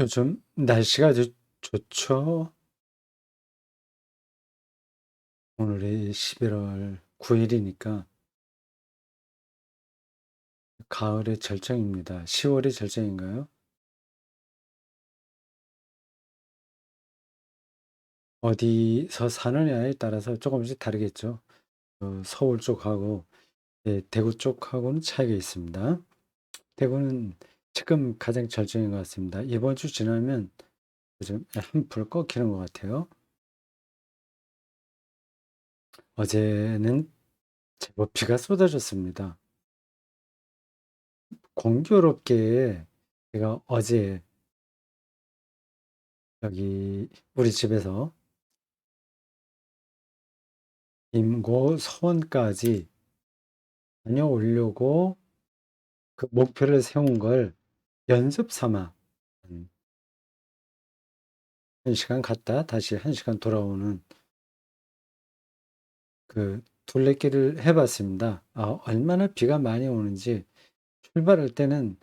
요즘 날씨가 아주 좋죠. 오늘이 11월 9일이니까 가을의 절정입니다. 10월이 절정인가요? 어디서 사느냐에 따라서 조금씩 다르겠죠. 서울 쪽하고 대구 쪽하고는 차이가 있습니다. 대구는 지금 가장 절정인 것 같습니다. 이번 주 지나면 좀 한풀 꺾이는 것 같아요. 어제는 제법 비가 쏟아졌습니다. 공교롭게 제가 어제 여기 우리 집에서 임고 서원까지 다녀오려고 그 목표를 세운 걸 연습 삼아 한 1시간 갔다 다시 1시간 돌아오는 그 둘레길을 해봤습니다. 얼마나 비가 많이 오는지 출발할 때는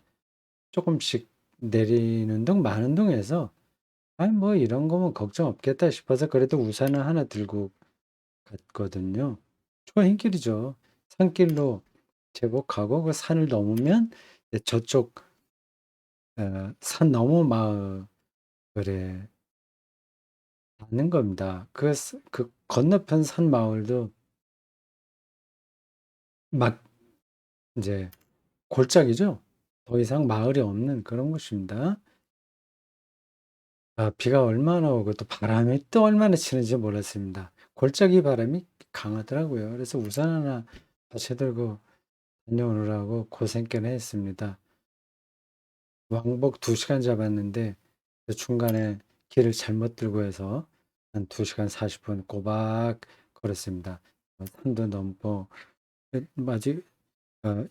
조금씩 내리는 둥 마는 둥해서 뭐 이런 거면 걱정 없겠다 싶어서 그래도 우산을 하나 들고 갔거든요. 좋은 길이죠. 산길로 제법 가고 그 산을 넘으면 이제 저쪽 산 너머 마을에 닿는 겁니다. 그 건너편 산 마을도 막 이제 골짜기죠. 더 이상 마을이 없는 그런 곳입니다. 비가 얼마나 오고 또 바람이 또 얼마나 치는지 몰랐습니다. 골짜기 바람이 강하더라고요. 그래서 우산 하나 같이 들고 다녀오느라고 고생께는 했습니다. 왕복 2시간 잡았는데 그 중간에 길을 잘못 들고 해서 한 2시간 40분 꼬박 걸었습니다. 산도 넘고 아직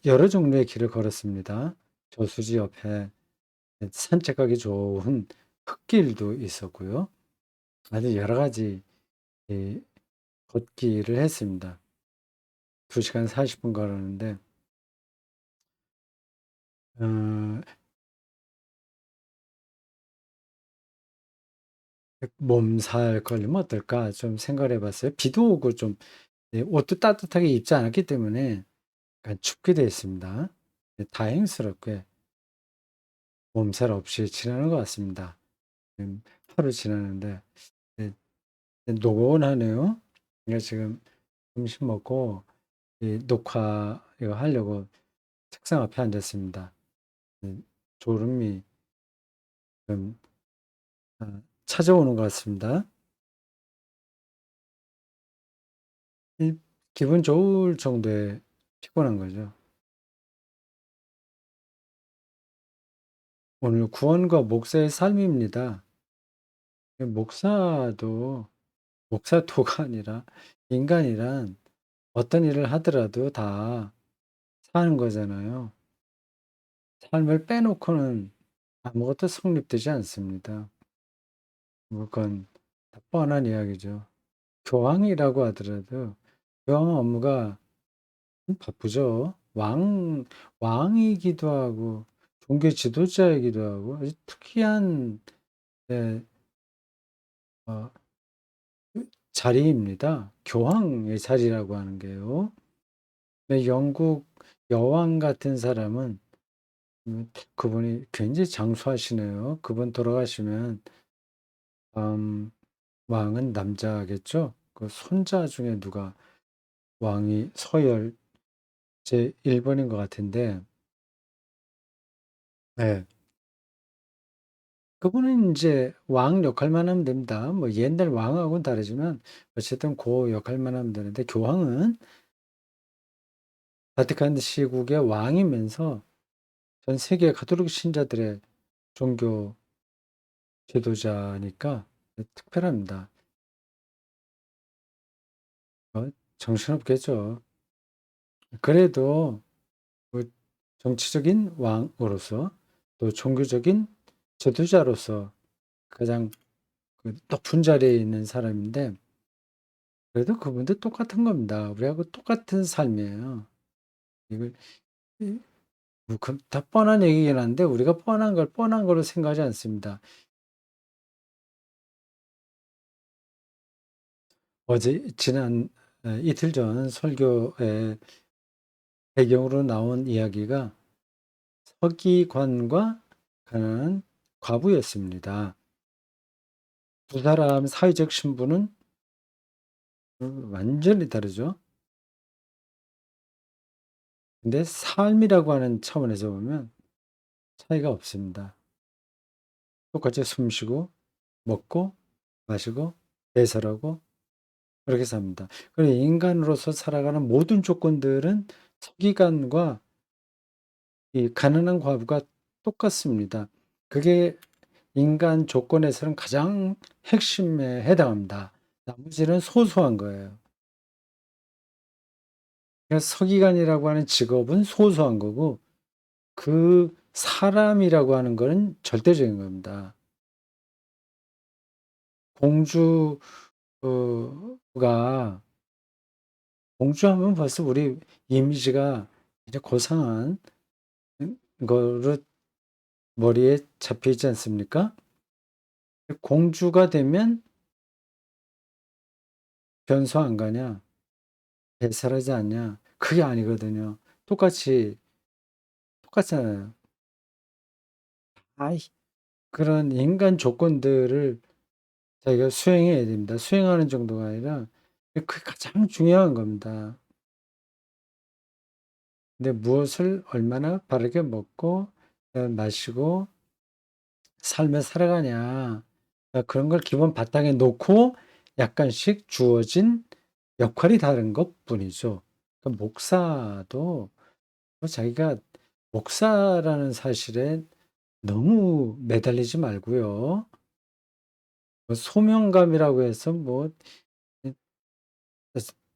여러 종류의 길을 걸었습니다. 저수지 옆에 산책하기 좋은 흙길도 있었고요. 아주 여러 가지 이 걷기를 했습니다. 2시간 40분 걸었는데 어, 몸살 걸리면 어떨까 좀 생각을 해봤어요. 비도 오고 좀 옷도 따뜻하게 입지 않았기 때문에 약간 춥기도 했습니다. 다행스럽게 몸살 없이 지나는 것 같습니다. 하루 지나는데 네, 노곤하네요. 제가 지금 점심 먹고 이 녹화 이거 하려고 책상 앞에 앉았습니다. 졸음이 좀 찾아오는 것 같습니다. 이 기분 좋을 정도의 피곤한 거죠. 오늘 구원과 목사의 삶입니다. 목사도 목사도가 아니라 인간이란 어떤 일을 하더라도 다 사는 거잖아요. 삶을 빼놓고는 아무것도 성립되지 않습니다. 그건 다 뻔한 이야기죠. 교황이라고 하더라도 교황 업무가 바쁘죠. 왕이기도 하고 종교 지도자이기도 하고 아주 특이한 예, 어, 자리입니다. 교황의 자리라고 하는 게요. 근데 영국 여왕 같은 사람은 그분이 굉장히 장수하시네요. 그분 돌아가시면 왕은 남자겠죠. 그 손자 중에 누가 왕이 서열 제 1번인 것 같은데, 네. 그분은 이제 왕 역할만 하면 됩니다. 뭐 옛날 왕하고는 다르지만 어쨌든 그 역할만 하면 되는데 교황은 바티칸 시국의 왕이면서 전 세계 가톨릭 신자들의 종교 지도자니까 특별합니다. 정신없겠죠. 그래도 그 정치적인 왕으로서 또 종교적인 지도자로서 가장 그 높은 자리에 있는 사람인데 그래도 그분도 똑같은 겁니다. 우리하고 똑같은 삶이에요. 이걸 뭐 다 뻔한 얘기긴 한데 우리가 뻔한 걸 뻔한 거로 생각하지 않습니다. 지난 이틀 전 설교의 배경으로 나온 이야기가 서기관과 가난한 과부였습니다. 두 사람 사회적 신분은 완전히 다르죠. 근데 삶이라고 하는 차원에서 보면 차이가 없습니다. 똑같이 숨쉬고 먹고 마시고 배설하고 그렇게 삽니다. 그리고 인간으로서 살아가는 모든 조건들은 서기관과 이 가난한 과부가 똑같습니다. 그게 인간 조건에서는 가장 핵심에 해당합니다. 나머지는 소소한 거예요. 그래서 서기관이라고 하는 직업은 소소한 거고 그 사람이라고 하는 거는 절대적인 겁니다. 공주 가 공주하면 벌써 우리 이미지가 이제 고상한 거로 머리에 잡혀 있지 않습니까? 공주가 되면 변소 안 가냐? 배설하지 않냐? 그게 아니거든요. 똑같잖아요. 아이 그런 인간 조건들을 자기가 수행해야 됩니다. 수행하는 정도가 아니라 그게 가장 중요한 겁니다. 근데 무엇을 얼마나 바르게 먹고 마시고 삶을 살아가냐. 그런 걸 기본 바탕에 놓고 약간씩 주어진 역할이 다른 것뿐이죠. 목사도 자기가 목사라는 사실에 너무 매달리지 말고요. 소명감이라고 해서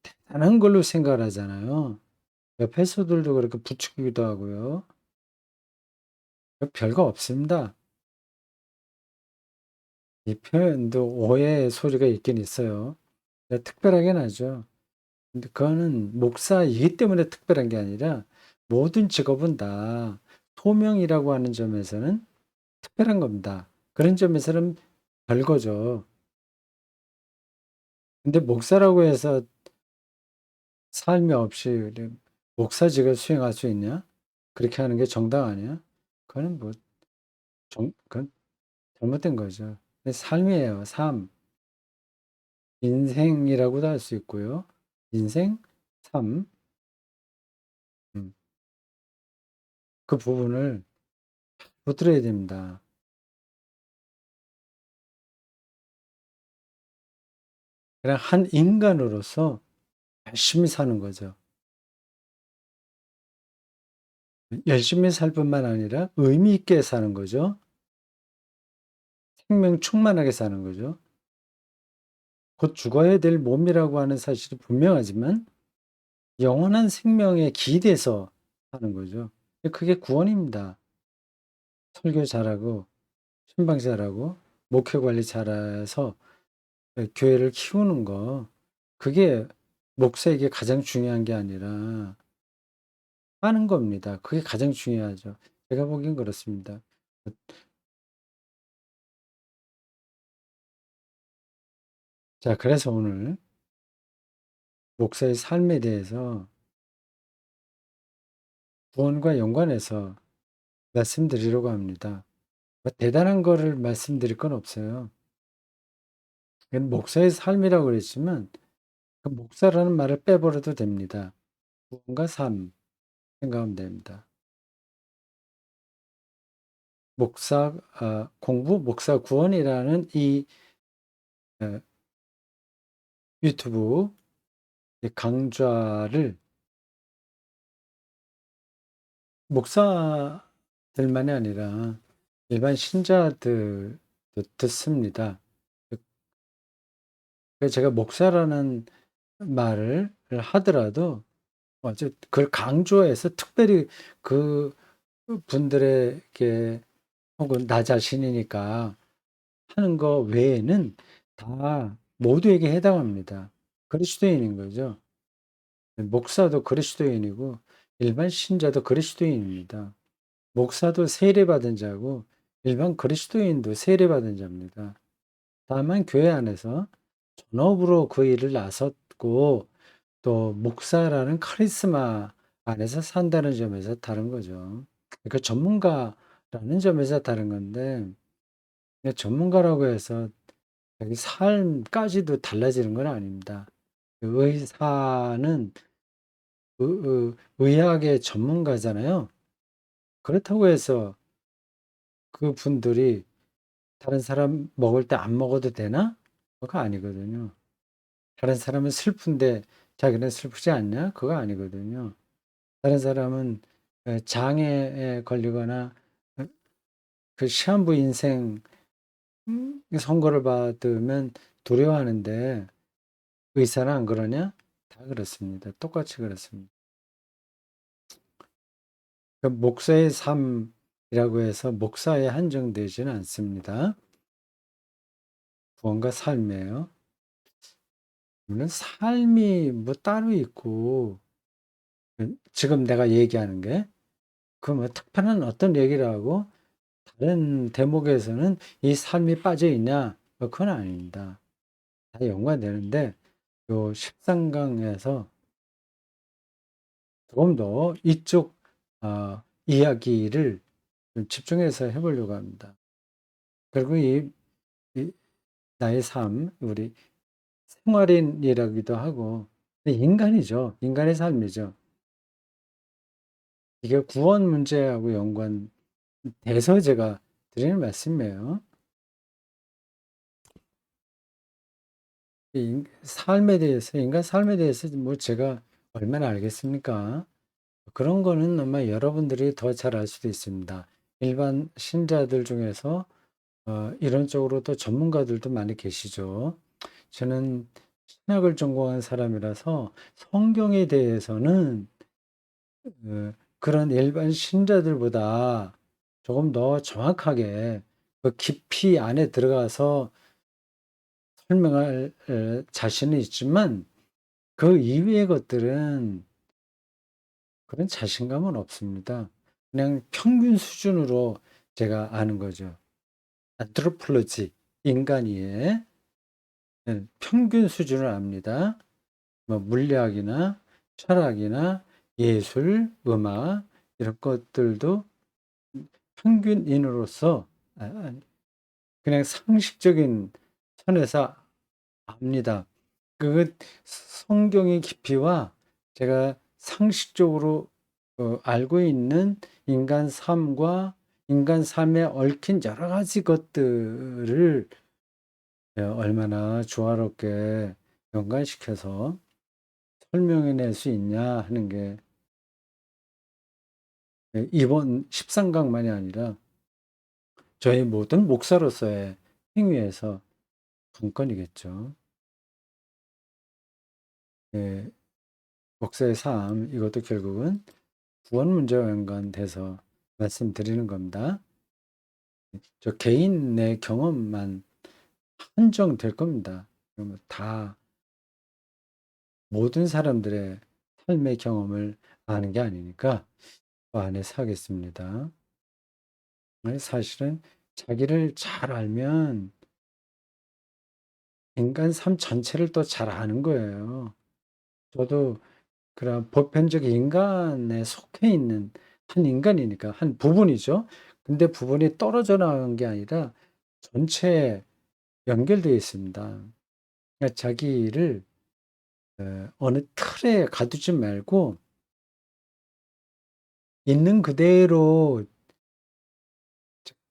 대단한 걸로 생각을 하잖아요. 옆에 서들도 그렇게 부추기기도 하고요. 별거 없습니다. 이 표현도 오해의 소리가 있긴 있어요. 특별하긴 하죠. 근데 그거는 목사이기 때문에 특별한 게 아니라 모든 직업은 다 소명이라고 하는 점에서는 특별한 겁니다. 그런 점에서는 별거죠. 근데 목사라고 해서 삶이 없이 목사직을 수행할 수 있냐? 그렇게 하는 게 정당 아니야? 그거는 그건 잘못된 거죠. 삶이에요, 삶. 인생이라고도 할 수 있고요. 인생, 삶. 음, 그 부분을 붙들어야 됩니다. 그냥 한 인간으로서 열심히 사는 거죠. 열심히 살 뿐만 아니라 의미 있게 사는 거죠. 생명 충만하게 사는 거죠. 곧 죽어야 될 몸이라고 하는 사실이 분명하지만 영원한 생명에 기대서 사는 거죠. 그게 구원입니다. 설교 잘하고 신방 잘하고 목회 관리 잘해서 교회를 키우는 거 그게 목사에게 가장 중요한 게 아니라 하는 겁니다. 그게 가장 중요하죠. 제가 보기엔 그렇습니다. 자, 그래서 오늘 목사의 삶에 대해서 구원과 연관해서 말씀드리려고 합니다. 대단한 거를 말씀드릴 건 없어요. 그건 목사의 삶이라고 그랬지만 그 목사라는 말을 빼버려도 됩니다. 구원과 삶 생각하면 됩니다. 공부 목사 구원이라는 이 어, 유튜브 강좌를 목사들만이 아니라 일반 신자들도 듣습니다. 그래서 제가 목사라는 말을 하더라도 그걸 강조해서 특별히 그 분들에게 혹은 나 자신이니까 하는 거 외에는 다 모두에게 해당합니다. 그리스도인인 거죠. 목사도 그리스도인이고 일반 신자도 그리스도인입니다. 목사도 세례받은 자고 일반 그리스도인도 세례받은 자입니다. 다만 교회 안에서 전업으로 그 일을 나섰고 또 목사라는 카리스마 안에서 산다는 점에서 다른 거죠. 그러니까 전문가라는 점에서 다른 건데 전문가라고 해서 자기 삶까지도 달라지는 건 아닙니다. 의사는 의학의 전문가잖아요. 그렇다고 해서 그분들이 다른 사람 먹을 때 안 먹어도 되나? 그거 아니거든요. 다른 사람은 슬픈데 자기는 슬프지 않냐? 그거 아니거든요. 다른 사람은 장애에 걸리거나 그 시한부 인생 선고를 받으면 두려워하는데 의사는 안 그러냐? 다 그렇습니다. 똑같이 그렇습니다. 그 목사의 삶이라고 해서 목사에 한정되지는 않습니다. 구원과 삶이에요. 물론 삶이 뭐 따로 있고 지금 내가 얘기하는 게 그 뭐 특별한 어떤 얘기를 하고 다른 대목에서는 이 삶이 빠져 있냐? 그건 아닙니다. 다 연관되는데 요 13강에서 조금 더 이쪽 이야기를 좀 집중해서 해보려고 합니다. 그리고 이 나의 삶, 우리 생활인이라기도 하고 인간이죠. 인간의 삶이죠. 이게 구원 문제하고 연관돼서 제가 드리는 말씀이에요. 삶에 대해서, 인간 삶에 대해서 뭐 제가 얼마나 알겠습니까? 그런 거는 아마 여러분들이 더 잘 알 수도 있습니다. 일반 신자들 중에서 이런 쪽으로 또 전문가들도 많이 계시죠. 저는 신학을 전공한 사람이라서 성경에 대해서는 그런 일반 신자들보다 조금 더 정확하게 그 깊이 안에 들어가서 설명할 자신은 있지만 그 이외의 것들은 그런 자신감은 없습니다. 그냥 평균 수준으로 제가 아는 거죠. 안트로폴로지, 인간이의 평균 수준을 압니다. 뭐 물리학이나 철학이나 예술, 음악 이런 것들도 평균인으로서 그냥 상식적인 선에서 압니다. 그 성경의 깊이와 제가 상식적으로 알고 있는 인간 삶과 인간 삶에 얽힌 여러 가지 것들을 얼마나 조화롭게 연관시켜서 설명해낼 수 있냐 하는 게 이번 13강만이 아니라 저희 모든 목사로서의 행위에서 관건이겠죠. 예, 목사의 삶, 이것도 결국은 구원 문제와 연관돼서 말씀드리는 겁니다. 저 개인의 경험만 한정될 겁니다. 다 모든 사람들의 삶의 경험을 아는 게 아니니까 그 안에서 하겠습니다. 사실은 자기를 잘 알면 인간 삶 전체를 또 잘 아는 거예요. 저도 그런 보편적 인간에 속해 있는 한 인간이니까 한 부분이죠. 근데 부분이 떨어져 나간 게 아니라 전체에 연결되어 있습니다. 그러니까 자기를 어느 틀에 가두지 말고 있는 그대로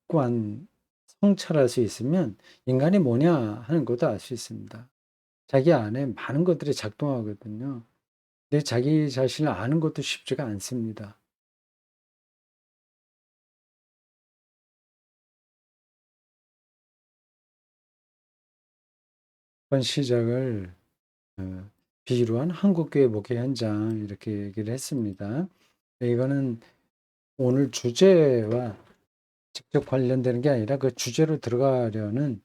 관 성찰할 수 있으면 인간이 뭐냐 하는 것도 알 수 있습니다. 자기 안에 많은 것들이 작동하거든요. 근데 자기 자신을 아는 것도 쉽지가 않습니다. 이번 시작을 비유로 한 한국교회 목회 현장 이렇게 얘기를 했습니다. 이거는 오늘 주제와 직접 관련되는 게 아니라 그 주제로 들어가려는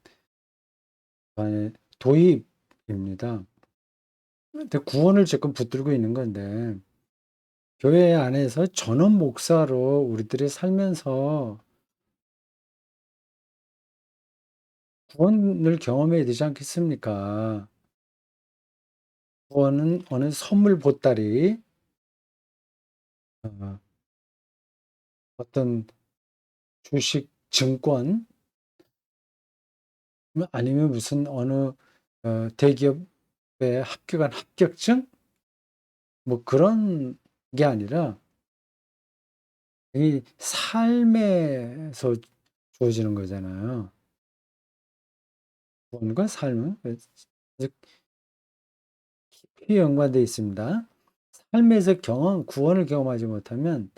도입입니다. 근데 구원을 지금 붙들고 있는 건데 교회 안에서 전원 목사로 우리들이 살면서 구원을 경험해야 되지 않겠습니까? 구원은 어느 선물 보따리, 어, 어떤 주식, 증권, 아니면 무슨 어느 대기업에 합격한 합격증? 뭐 그런 게 아니라 이 삶에서 주어지는 거잖아요. 구원과 삶은 깊이 연관되어 있습니다. 삶에서 구원을 경험하지 못하면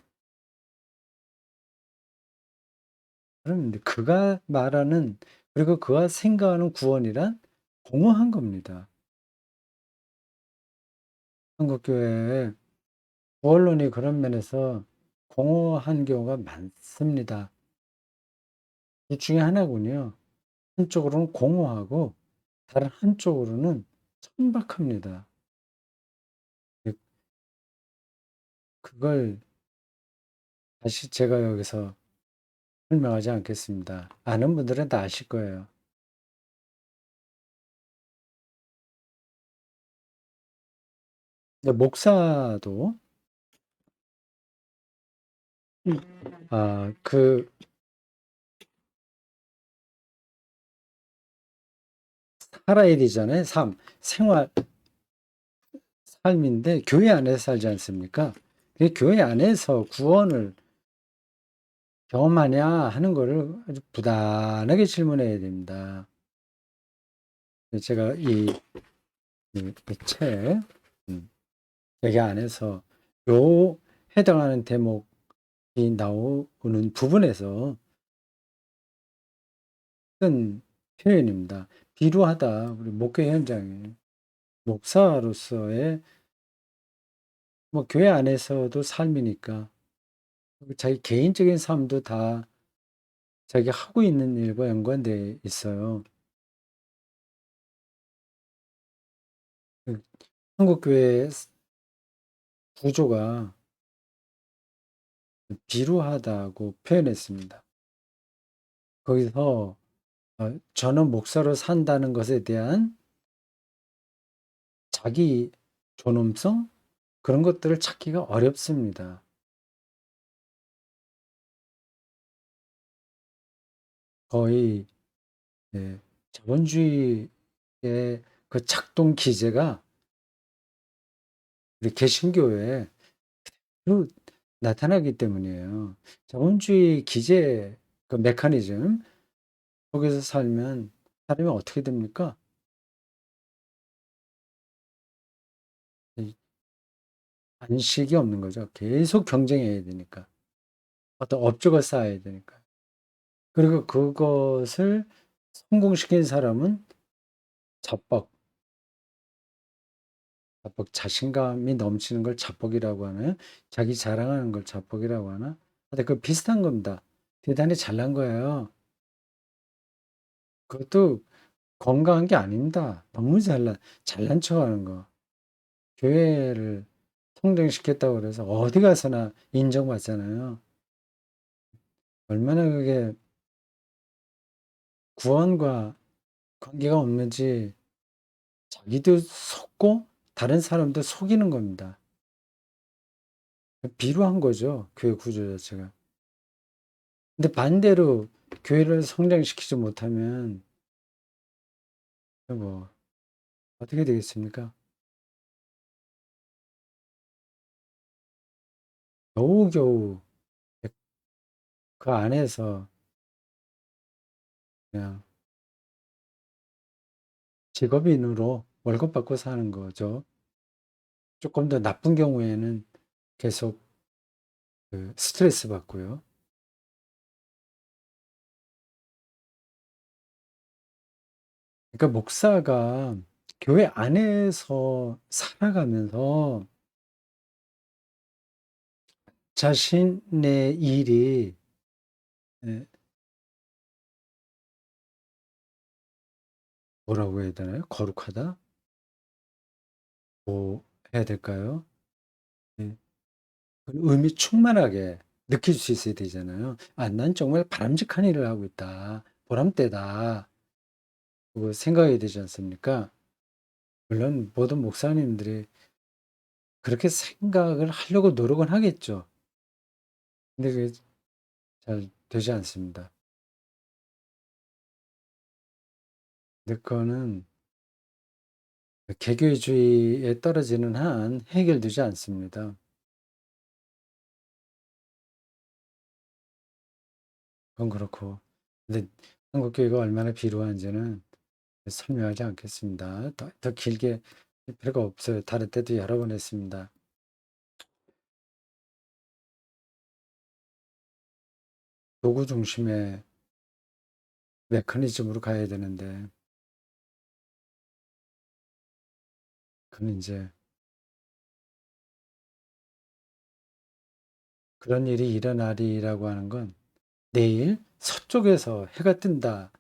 그럼 그가 말하는 그리고 그가 생각하는 구원이란 공허한 겁니다. 한국 교회에 구원론이 그런 면에서 공허한 경우가 많습니다. 이 중에 하나군요. 한쪽으로는 공허하고 다른 한쪽으로는 천박합니다. 그걸 다시 제가 여기서 설명하지 않겠습니다. 아는 분들은 다 아실 거예요. 근데 목사도 그 살아야 되잖아요. 삶인데 교회 안에서 살지 않습니까? 그 교회 안에서 구원을 경험하냐 하는 거를 아주 부단하게 질문해야 됩니다. 제가 이 책, 여기 안에서 요 해당하는 대목이 나오는 부분에서 쓴 표현입니다. 비루하다. 우리 목회 현장에 목사로서의 뭐 교회 안에서도 삶이니까 자기 개인적인 삶도 다 자기가 하고 있는 일과 연관돼 있어요. 그 한국 교회의 구조가 비루하다고 표현했습니다. 거기서 저는 목사로 산다는 것에 대한 자기 존엄성 그런 것들을 찾기가 어렵습니다. 거의 예, 자본주의의 그 작동 기제가 우리 개신교에 그 나타나기 때문이에요. 자본주의 기제 그 메커니즘 거기서 살면 사람이 어떻게 됩니까? 이 안식이 없는 거죠. 계속 경쟁해야 되니까. 어떤 업적을 쌓아야 되니까. 그리고 그것을 성공시킨 사람은 자뻑, 자신감이 넘치는 걸 자뻑이라고 하나요? 자기 자랑하는 걸 자뻑이라고 하나? 근데 그 비슷한 겁니다. 대단히 잘난 거예요. 그것도 건강한 게 아닙니다. 너무 잘난 척 하는 거. 교회를 성장시켰다고 그래서 어디 가서나 인정받잖아요. 얼마나 그게 구원과 관계가 없는지 자기도 속고 다른 사람도 속이는 겁니다. 비루한 거죠. 교회 구조 자체가. 근데 반대로 교회를 성장시키지 못하면 뭐 어떻게 되겠습니까? 겨우겨우 그 안에서 그냥 직업인으로 월급 받고 사는 거죠. 조금 더 나쁜 경우에는 계속 그 스트레스 받고요. 그러니까 목사가 교회 안에서 살아가면서 자신의 일이 예, 뭐라고 해야 되나요? 거룩하다? 뭐 해야 될까요? 예, 의미 충만하게 느낄 수 있어야 되잖아요. '아 난 정말 바람직한 일을 하고 있다. 보람되다.' 그거 생각해야 되지 않습니까? 물론 모든 목사님들이 그렇게 생각을 하려고 노력은 하겠죠. 근데 그게 잘 되지 않습니다. 근데 그거는 개교주의에 떨어지는 한 해결되지 않습니다. 그건 그렇고. 근데 한국 교회가 얼마나 필요한지는 설명하지 않겠습니다. 더 길게 할 필요가 없어요. 다른 때도 여러 번 했습니다. 도구 중심의 메커니즘으로 가야 되는데 그건 인제 그런 일이 일어나리라고 하는 건 내일 서쪽에서 해가 뜬다는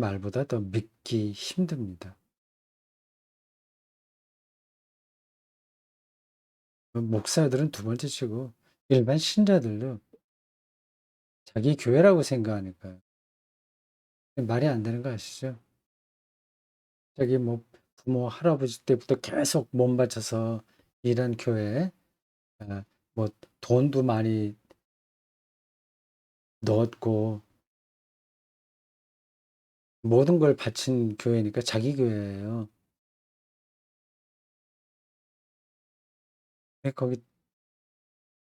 말보다 더 믿기 힘듭니다. 목사들은 두 번째 치고 일반 신자들도 자기 교회라고 생각하니까요. 말이 안 되는 거 아시죠? 자기 뭐 부모, 할아버지 때부터 계속 몸 바쳐서 일한 교회, 아 뭐 돈도 많이 넣었고 모든 걸 바친 교회니까 자기 교회예요. 예 거기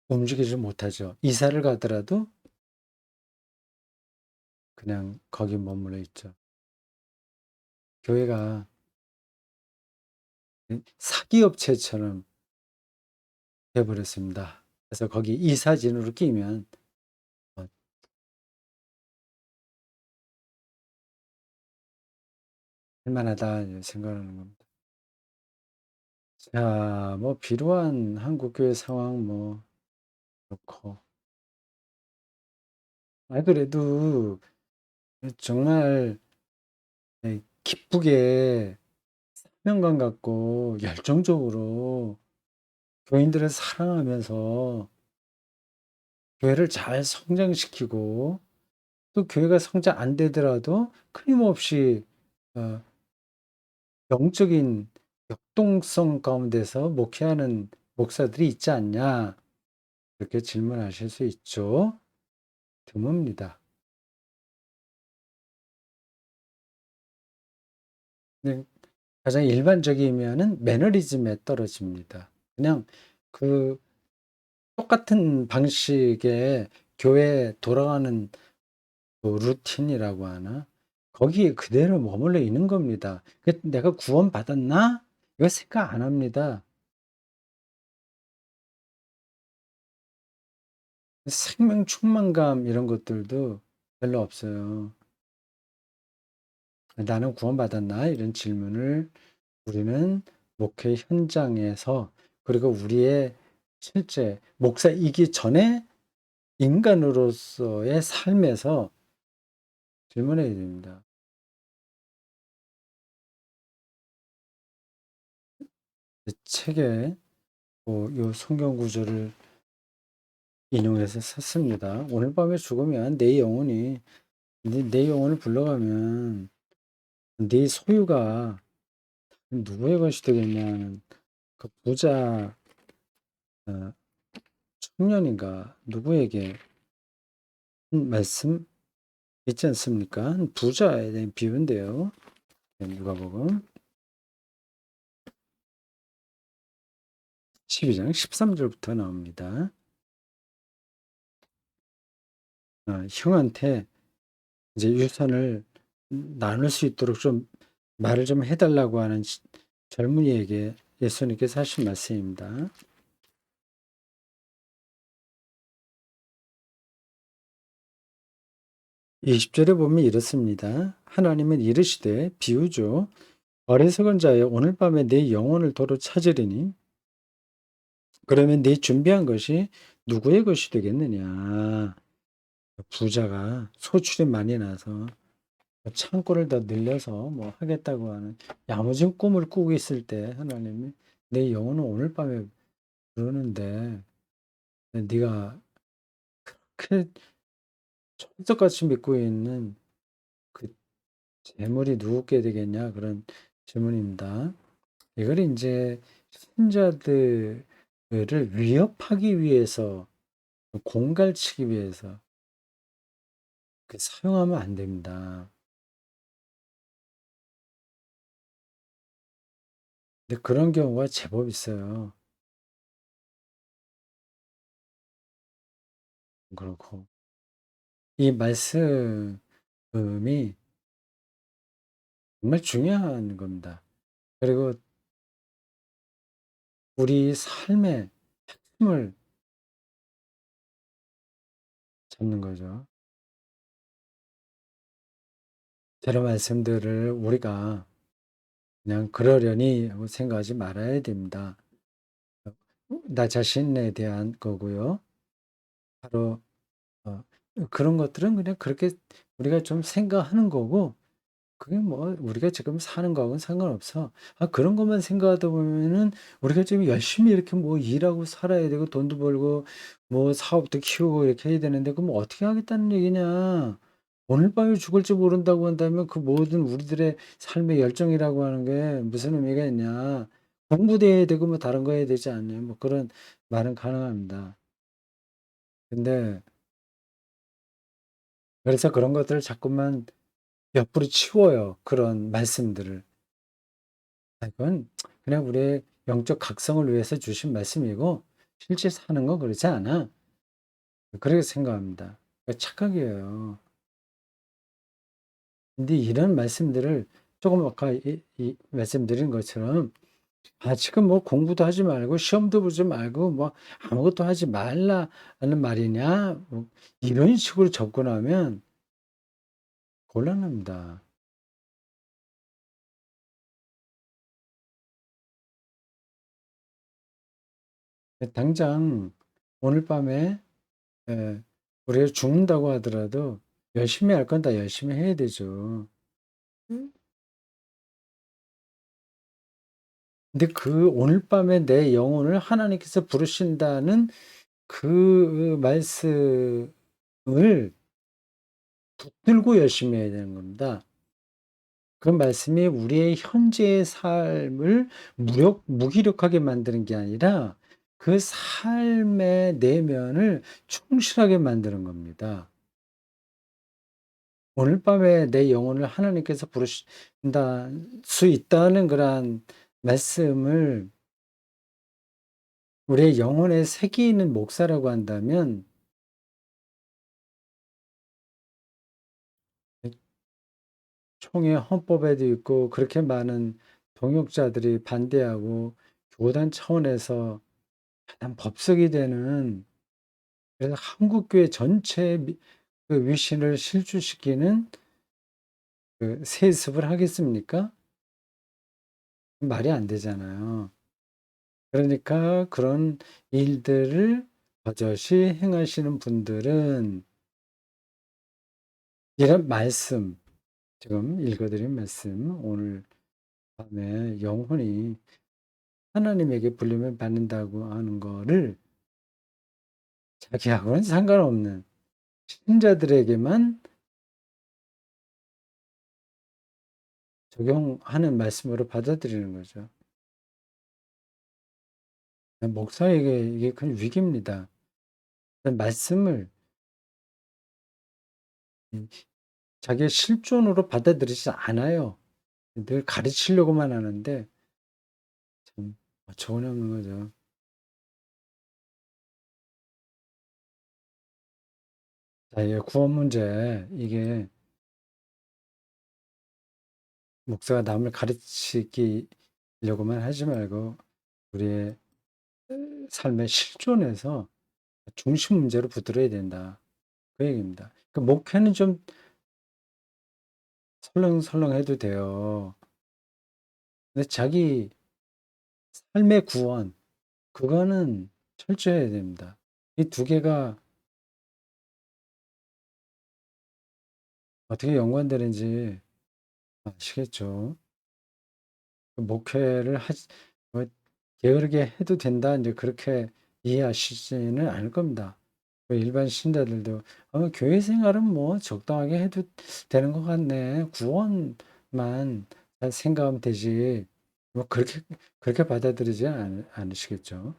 움직이지 못하죠. 이사를 가더라도 그냥 거기 머물러 있죠. 교회가 사기 업체처럼 돼 버렸습니다. 그래서 거기 이사진으로 끼면 어 할 만하다 이제 생각하는 겁니다. 자 뭐 비루한 한국 교회 상황 뭐 그렇고 그래도 정말 기쁘게 사명감 갖고 열정적으로 교인들을 사랑하면서 교회를 잘 성장시키고 또 교회가 성장 안 되더라도 끊임없이 어 영적인 역동성 가운데서 목회하는 목사들이 있지 않냐 이렇게 질문하실 수 있죠. 드뭅니다. 네. 가장 일반적이면은 매너리즘에 떨어집니다. 그냥 그 똑같은 방식의 교회 돌아가는 그 루틴이라고 하나? 거기에 그대로 머물러 있는 겁니다. '내가 구원받았나?' 이거 생각 안 합니다. 생명 충만감 이런 것들도 별로 없어요. '나는 구원받았나?' 이런 질문을 우리는 목회 현장에서 그리고 우리의 실제 목사이기 전에 인간으로서의 삶에서 질문해야 됩니다. 이 책에 요 성경 구절을 인용해서 썼습니다. "오늘 밤에 죽으면 내 영혼이 내 영혼을 불러가면 네 소유가 누구의 것이 되겠냐."는 그 부자 어 청년인가 누구에게 한 말씀 있지 않습니까? 부자에 대한 비유인데요. 누가복음 12장 13절부터 나옵니다. 형한테 이제 유산을 나눌 수 있도록 좀 말을 좀 해 달라고 하는 젊은이에게 예수님께서 하신 말씀입니다. 20 절에 보면 이렇습니다. 하나님은 이르시되 비유죠. 어리석은 자여 오늘 밤에 내 영혼을 도로 찾으리니 그러면 네 준비한 것이 누구의 것이 되겠느냐. 부자가 소출이 많이 나서 창고를 더 늘려서 뭐 하겠다고 하는 야무진 꿈을 꾸고 있을 때 하나님이 내 영혼은 오늘 밤에 부르는데 네가 그 철석같이 믿고 있는 그 재물이 누구께 되겠냐 그런 질문입니다. 이걸 인제 신자들을 위협하기 위해서 공갈치기 위해서 사용하면 안 됩니다. 근데 그런 경우가 제법 있어요. 그렇고 이 말씀이 정말 중요한 겁니다. 그리고 우리 삶의 핵심을 잡는 거죠. 저런 말씀들을 우리가 그냥 그러려니 하고 생각하지 말아야 됩니다. 나 자신에 대한 거고요. 바로 그런 것들은 그냥 그렇게 우리가 좀 생각하는 거고 그게 뭐 우리가 지금 사는 거하고는 상관없어. 그런 것만 생각하다 보면은 우리가 지금 열심히 이렇게 뭐 일하고 살아야 되고 돈도 벌고 뭐 사업도 키우고 이렇게 해야 되는데 그럼 어떻게 하겠다는 얘기냐. 오늘 밤에 죽을지 모른다고 한다면 그 모든 우리들의 삶의 열정이라고 하는 게 무슨 의미가 있냐. 공부도 해야 되고 뭐 다른 거 해야 되지 않냐. 뭐 그런 말은 가능합니다. 근데 그래서 그런 것들을 자꾸만 옆으로 치워요. 그런 말씀들을. 그건 그냥 우리의 영적 각성을 위해서 주신 말씀이고 실제 사는 건 그렇지 않아. 그렇게 생각합니다. 착각이에요. 근데 이런 말씀들을 조금 아까 이 말씀드린 것처럼 지금 뭐 공부도 하지 말고 시험도 보지 말고 뭐 아무것도 하지 말라는 말이냐 뭐 이런 식으로 접근하면 곤란합니다. 당장 오늘 밤에 우리가 죽는다고 하더라도 열심히 할 건 다 열심히 해야 되죠. 근데 그 오늘 밤에 내 영혼을 하나님께서 부르신다는 그 말씀을 붙들고 열심히 해야 되는 겁니다. 그 말씀이 우리의 현재의 삶을 무기력하게 만드는 게 아니라 그 삶의 내면을 충실하게 만드는 겁니다. 오늘 밤에 내 영혼을 하나님께서 부르신다 수 있다는 그러한 말씀을 우리의 영혼에 새기는 목사라고 한다면 총회 헌법에도 있고 그렇게 많은 동역자들이 반대하고 교단 차원에서 가장 법석이 되는 그래서 한국교회 전체의 그 위신을 실추시키는 그 세습을 하겠습니까? 말이 안 되잖아요. 그러니까 그런 일들을 버젓이 행하시는 분들은 이런 말씀, 지금 읽어드린 말씀, 오늘 밤에 영혼이 하나님에게 불림을 받는다고 하는 거를 자기하고는 상관없는 신자들에게만 적용하는 말씀으로 받아들이는 거죠. 목사에게 이게 큰 위기입니다. 말씀을 자기의 실존으로 받아들이지 않아요. 늘 가르치려고만 하는데 참 어처구니없는 거죠. 자, 이 구원 문제 이게 목사가 남을 가르치려고만 하지 말고 우리의 삶의 실존에서 중심 문제로 붙들어야 된다. 그 얘기입니다. 그 목회는 좀 설렁설렁해도 돼요. 근데 자기 삶의 구원 그거는 철저해야 됩니다. 이 두 개가 어떻게 연관되는지 아시겠죠? 그 목회를 뭐 게으르게 해도 된다. 이제 그렇게 이해하시지는 않을 겁니다. 일반 신자들도 교회 생활은 뭐 적당하게 해도 되는 것 같네. 구원만 잘 생각하면 되지. 뭐 그렇게 받아들이지 않으시겠죠.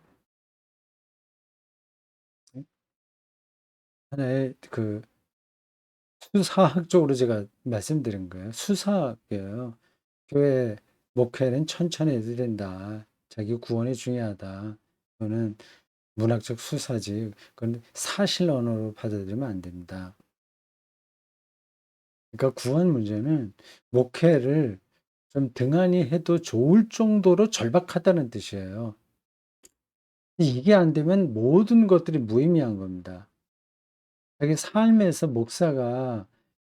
하나의 수사학적으로 제가 말씀드린 거예요. 수사학이에요. 교회 목회는 천천히 해도 된다. 자기 구원이 중요하다. 그거는 문학적 수사지. 그건 사실 언어로 받아들이면 안 됩니다. 그러니까 구원 문제는 목회를 좀 등한히 해도 좋을 정도로 절박하다는 뜻이에요. 이게 안 되면 모든 것들이 무의미한 겁니다. 자기 삶에서 목사가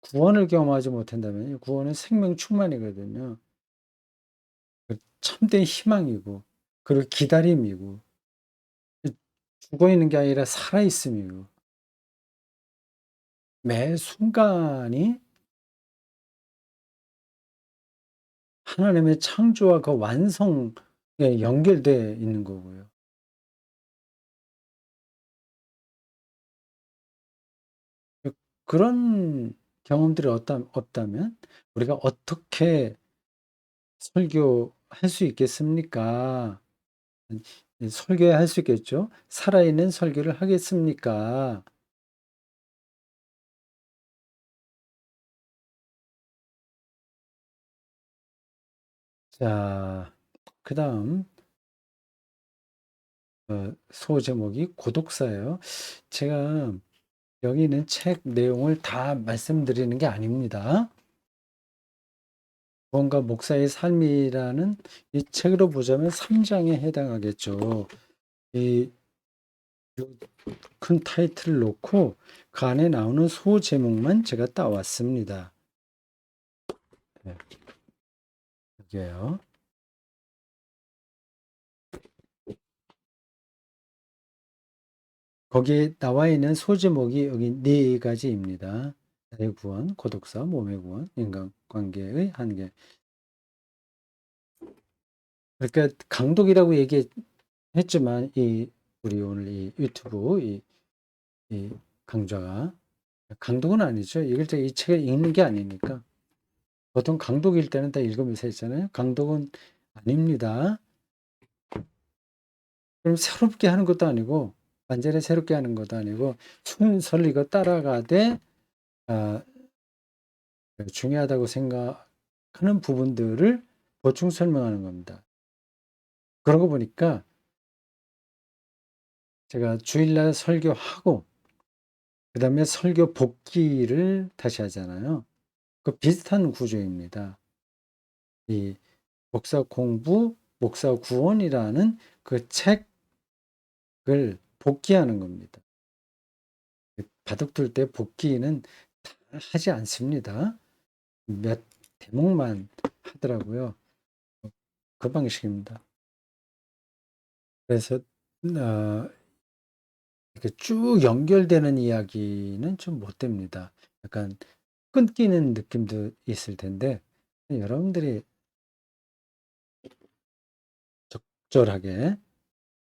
구원을 경험하지 못한다면 구원은 생명 충만이거든요. 참된 희망이고, 그리고 기다림이고, 죽어 있는 게 아니라 살아 있음이고, 매 순간이 하나님의 창조와 그 완성에 연결되어 있는 거고요. 그런 경험들이 없다면 우리가 어떻게 설교할 수 있겠습니까? 설교해야 할 수 있겠죠. 살아있는 설교를 하겠습니까? 자, 그다음 소제목이 고독사예요. 제가 여기 있는 책 내용을 다 말씀드리는 게 아닙니다. 무언가 목사의 삶이라는 이 책으로 보자면 3장에 해당하겠죠. 이 큰 타이틀을 놓고 그 안에 나오는 소제목만 제가 따왔습니다. 네, 여기에요. 거기에 나와 있는 소제목이 여기 네 가지입니다. 내 구원, 고독사, 몸의 구원, 인간관계의 한계. 그러니까 강독이라고 얘기했지만 우리 오늘 이 유튜브 이 강좌가 강독은 아니죠. 읽을 때 이 책을 읽는 게 아니니까. 보통 강독일 때는 다 읽으면서 했잖아요. 강독은 아닙니다. 그럼 새롭게 하는 것도 아니고 완전히 새롭게 하는 것도 아니고 순서를 이거 따라가되 아, 중요하다고 생각하는 부분들을 보충 설명하는 겁니다. 그러고 보니까 제가 주일날 설교하고 그다음에 설교 복기를 다시 하잖아요. 그 비슷한 구조입니다. 이 목사 공부, 목사 구원이라는 그 책을 복기하는 겁니다. 바둑둘 때 복기는 다 하지 않습니다. 몇 대목만 하더라고요. 그 방식입니다. 그래서 어, 이렇게 쭉 연결되는 이야기는 좀 못 됩니다. 약간 끊기는 느낌도 있을 텐데 여러분들이 적절하게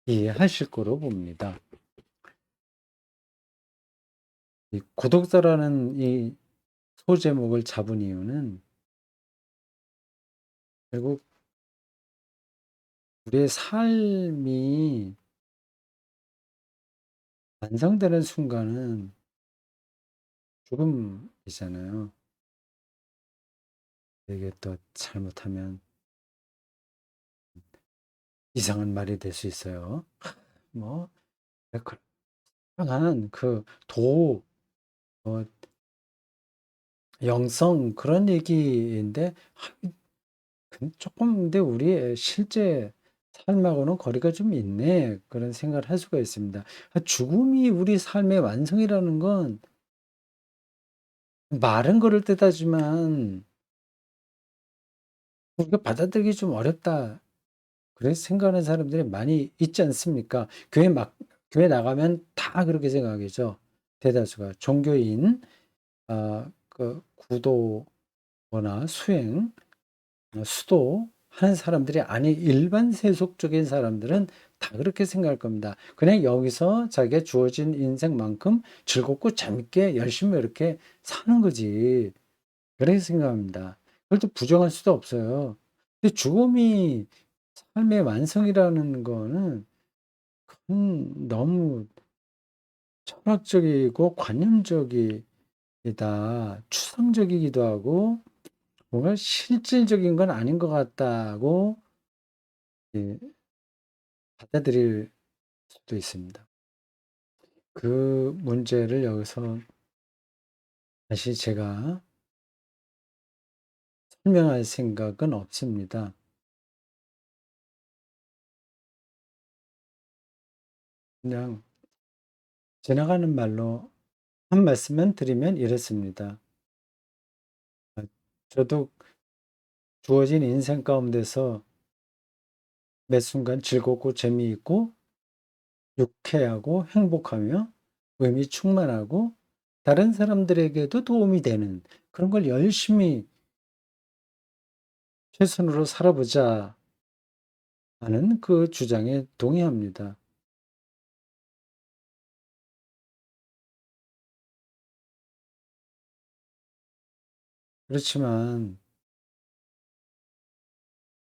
이해하실 거로 봅니다. 이 고독사라는 이 소제목을 잡은 이유는 결국 우리의 삶이 완성되는 순간은 죽음이잖아요. 이게 또 잘못하면 이상한 말이 될 수 있어요. 뭐, 다양한 뭐, 영성 그런 얘기인데, 조금 근데 우리의 실제 삶하고는 거리가 좀 있네. 그런 생각을 할 수가 있습니다. 죽음이 우리 삶의 완성이라는 건 말은 그럴 듯하지만 우리가 받아들이기 좀 어렵다. 그래서 생각하는 사람들이 많이 있지 않습니까? 교회 나가면 다 그렇게 생각하겠죠. 대다수가 종교인, 구도거나 수행, 수도 하는 사람들이 아닌 일반 세속적인 사람들은 다 그렇게 생각할 겁니다. 그냥 여기서 자기가 주어진 인생만큼 즐겁고 재밌게 열심히 이렇게 사는 거지. 그렇게 생각합니다. 그걸 또 부정할 수도 없어요. 근데 죽음이 삶의 완성이라는 거는 너무 철학적이고 관념적이다. 추상적이기도 하고 뭔가 실질적인 건 아닌 것 같다고 예, 받아들일 수도 있습니다. 그 문제를 여기서 다시 제가 설명할 생각은 없습니다. 그냥 지나가는 말로 한 말씀만 드리면 이렇습니다. 아, 저도 주어진 인생 가운데서 매 순간 즐겁고 재미있고 유쾌하고 행복하며 의미 충만하고 다른 사람들에게도 도움이 되는 그런 걸 열심히 최선으로 살아보자 하는 그 주장에 동의합니다. 그렇지만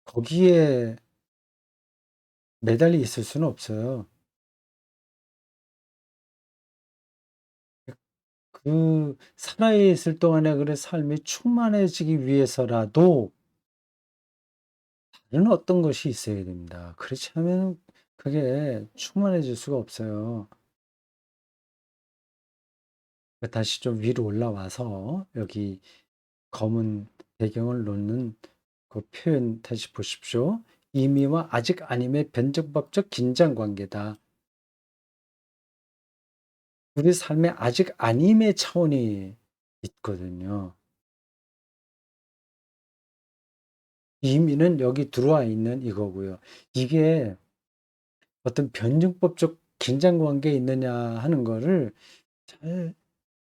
거기에 매달려 있을 수는 없어요. 그 살아있을 동안에 그래 삶이 충만해지기 위해서라도 다른 어떤 것이 있어야 됩니다. 그렇지 않으면 그게 충만해질 수가 없어요. 다시 좀 위로 올라와서 여기 검은 배경을 놓는 그 표현 다시 보십시오. "이미와 아직 아님의 변증법적 긴장 관계다." 우리 삶의 아직 아님의 차원이 있거든요. 이미는 여기 들어와 있는 이거고요. 이게 어떤 변증법적 긴장 관계에 있느냐 하는 거를 잘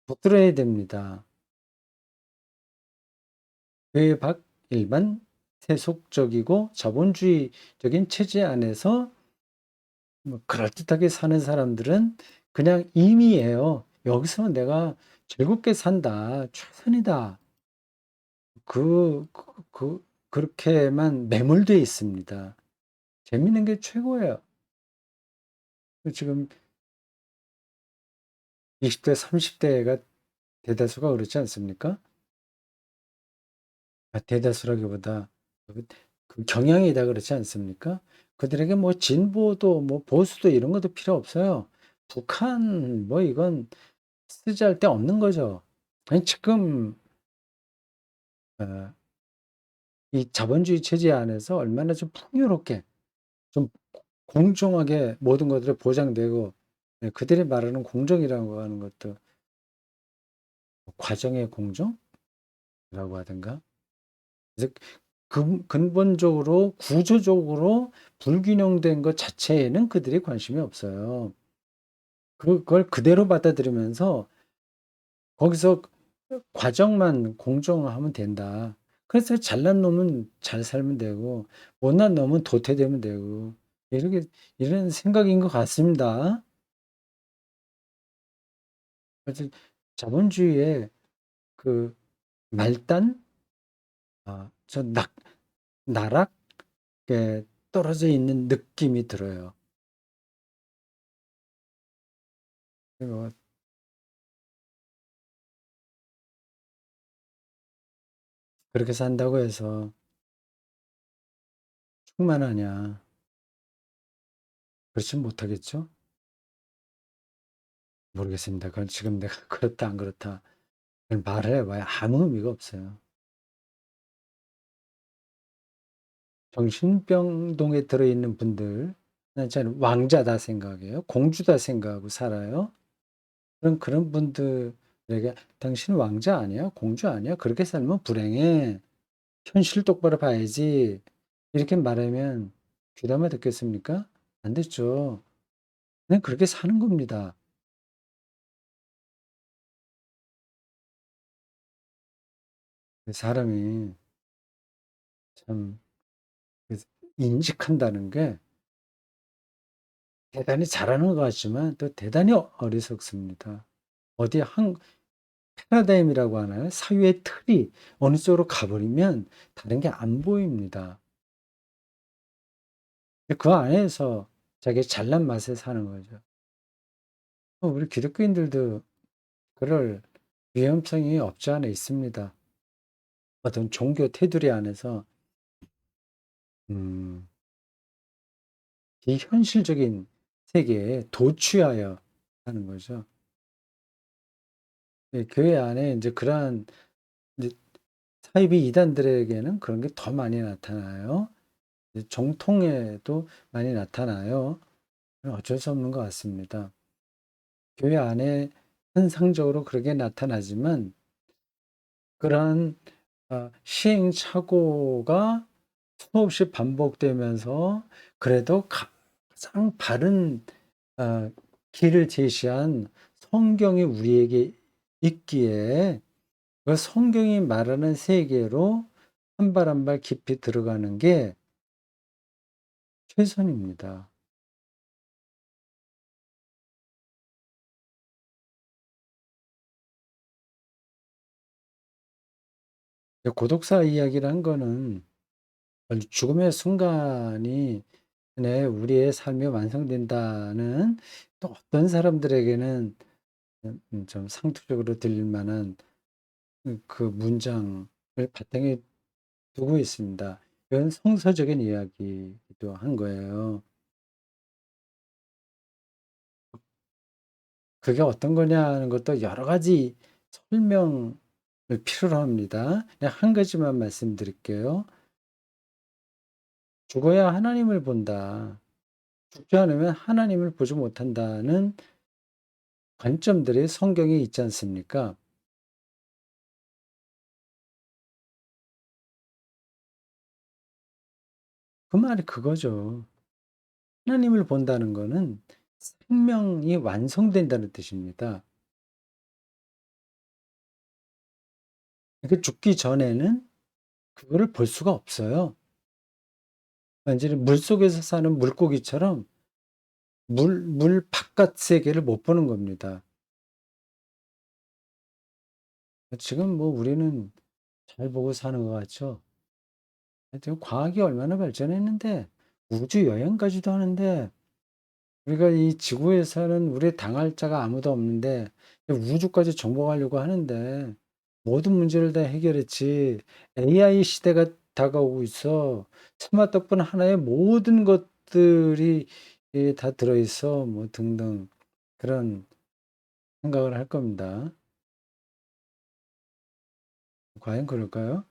붙들어야 됩니다. 외박 일반 세속적이고 자본주의적인 체제 안에서 뭐 그럴듯하게 사는 사람들은 그냥 임의예요. '여기서 내가 즐겁게 산다. 최선이다.' 그렇게만 매몰되어 있습니다. 재밌는 게 최고예요. 지금 20대 30 대가 대다수가 그렇지 않습니까? 대다수라기보다 그 경향이다 그렇지 않습니까? 그들에게 뭐 진보도 뭐 보수도 이런 것도 필요 없어요. 북한 뭐 이건 쓰잘데 없는 거죠. 아니 지금 어 이 자본주의 체제 안에서 얼마나 좀 풍요롭게 좀 공정하게 모든 것들이 보장되고 예 그들이 말하는 공정이라고 하는 것도 과정의 공정이라고 하든가 그래서 근본적으로 구조적으로 불균형된 것 자체에는 그들이 관심이 없어요. 그걸 그대로 받아들이면서 거기서 과정만 공정하면 된다. 그래서 잘난 놈은 잘 살면 되고 못난 놈은 도태되면 되고 이렇게 이런 생각인 것 같습니다. 그래서 자본주의의 그 말단 저 나락에 떨어져 있는 느낌이 들어요. 그리고 그렇게 산다고 해서 충만하냐? 그렇진 못하겠죠? 모르겠습니다. 그건 지금 내가 그렇다 안 그렇다 그걸 말을 해 봐야 아무 의미가 없어요. 정신병동에 들어있는 분들 저는 왕자다 생각해요. 공주다 생각하고 살아요. 그런 분들에게 "당신은 왕자 아니야? 공주 아니야? 그렇게 살면 불행해. 현실 똑바로 봐야지." 이렇게 말하면 귀담아 듣겠습니까? 안 듣죠. 그냥 그렇게 사는 겁니다. 사람이 참 그 인식한다는 게 대단히 잘하는 것 같지만 또 대단히 어리석습니다. 어디 한 패러다임이라고 하나요? 사유의 틀이 어느 쪽으로 가버리면 다른 게 안 보입니다. 그 안에서 자기 잘난 맛에 사는 거죠. 우리 기독교인들도 그럴 위험성이 없지 않아 있습니다. 어떤 종교 테두리 안에서 음, 비현실적인 세계에 도취하여 하는 거죠. 예, 교회 안에 이제 그러한 이제 사이비 이단들에게는 그런 게 더 많이 나타나요. 정통에도 많이 나타나요. 어쩔 수 없는 것 같습니다. 교회 안에 현상적으로 그렇게 나타나지만 그러한 시행착오가 수없이 반복되면서 그래도 가장 바른 길을 제시한 성경이 우리에게 있기에 그 성경이 말하는 세계로 한 발 한 발 깊이 들어가는 게 최선입니다. 고독사 이야기를 한 거는 죽음의 순간이 네, 우리의 삶이 완성된다는 또 어떤 사람들에게는 좀 상투적으로 들릴 만한 그 문장을 바탕에 두고 있습니다. 이건 성서적인 이야기이기도 한 거예요. 그게 어떤 거냐는 것도 여러 가지 설명을 필요로 합니다. 그냥 한 가지만 말씀드릴게요. 죽어야 하나님을 본다. 죽지 않으면 하나님을 보지 못한다는 관점들이 성경에 있지 않습니까? 그 말이 그거죠. 하나님을 본다는 거는 생명이 완성된다는 뜻입니다. 그러니까 죽기 전에는 그거를 볼 수가 없어요. 완전히 물속에서 사는 물고기처럼 물 바깥 세계를 못 보는 겁니다. 지금 뭐 우리는 잘 보고 사는 것 같죠. 지금 과학이 얼마나 발전했는데 우주 여행까지도 하는데 우리가 이 지구에 사는 우리 당할 자가 아무도 없는데 우주까지 정복하려고 하는데 모든 문제를 다 해결했지. AI 시대가 다가오고 있어. 스마트폰 하나에 모든 것들이 다 들어있어. 뭐 등등 그런 생각을 할 겁니다. 과연 그럴까요?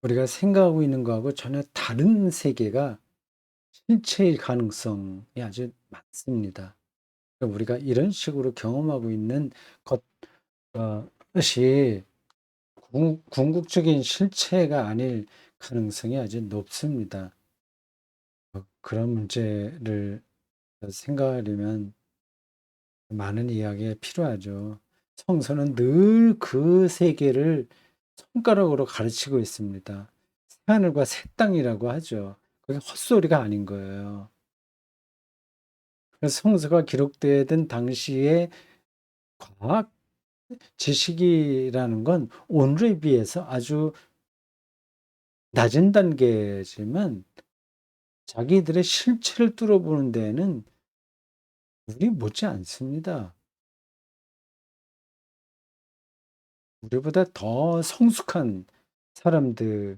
우리가 생각하고 있는 거하고 전혀 다른 세계가 실체일 가능성이 아주 많습니다. 그러니까 우리가 이런 식으로 경험하고 있는 것이 궁극적인 실체가 아닐 가능성이 아주 높습니다. 그런 문제를 생각하려면 많은 이야기가 필요하죠. 성서는 늘 그 세계를 손가락으로 가르치고 있습니다. 새하늘과 새 땅이라고 하죠. 그게 헛소리가 아닌 거예요. 그래서 성서가 기록되던 당시에 과학 지식이라는 건 오늘에 비해서 아주 낮은 단계지만 자기들의 실체를 뚫어보는 데에는 우리 못지 않습니다. 우리보다 더 성숙한 사람들의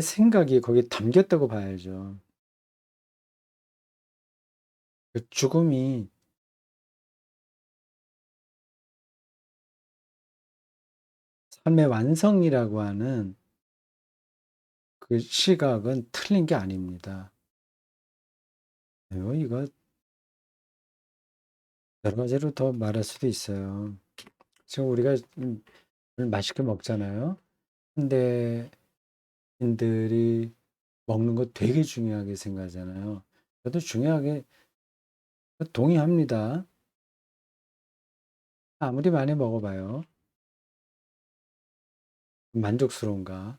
생각이 거기에 담겼다고 봐야죠. 그 죽음이 삶의 완성이라고 하는 그 시각은 틀린 게 아닙니다. 이거 여러 가지로 더 말할 수도 있어요. 지금 우리가 맛있게 먹잖아요. 현대인들이 먹는 거 되게 중요하게 생각하잖아요. 저도 중요하게 동의합니다. 아무리 많이 먹어봐요. 만족스러운가?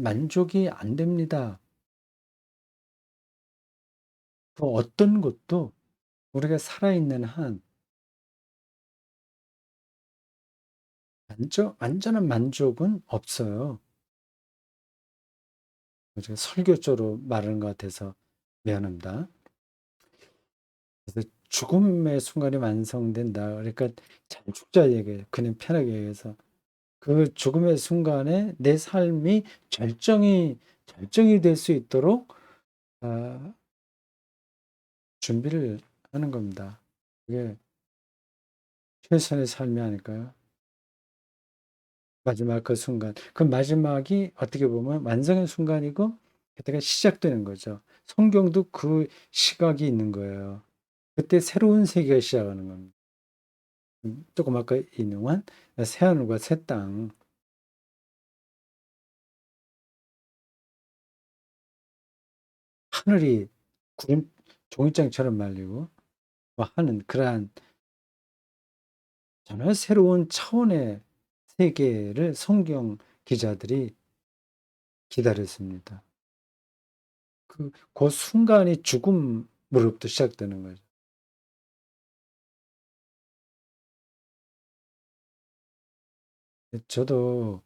만족이 안 됩니다. 그 어떤 것도 우리가 살아있는 한 완전한 만족은 없어요. 제가 설교조로 말하는 것 같아서 미안합니다. 그래서 죽음의 순간이 완성된다. 그러니까 잘 죽자 얘기예요. 그냥 편하게 얘기해서. 그 죽음의 순간에 내 삶이 절정이 될 수 있도록 아, 준비를 하는 겁니다. 그게 최선의 삶이 아닐까요? 마지막 그 순간. 그 마지막이 어떻게 보면 완성의 순간이고 그때가 시작되는 거죠. 성경도 그 시각이 있는 거예요. 그때 새로운 세계가 시작하는 겁니다. 조금 아까 인용한 새하늘과 새 땅. 하늘이 구름 종이장처럼 말리고 하는 그러한 전혀 새로운 차원의 세계를 성경 기자들이 기다렸습니다. 그 순간이 죽음으로부터 시작되는 거죠. 저도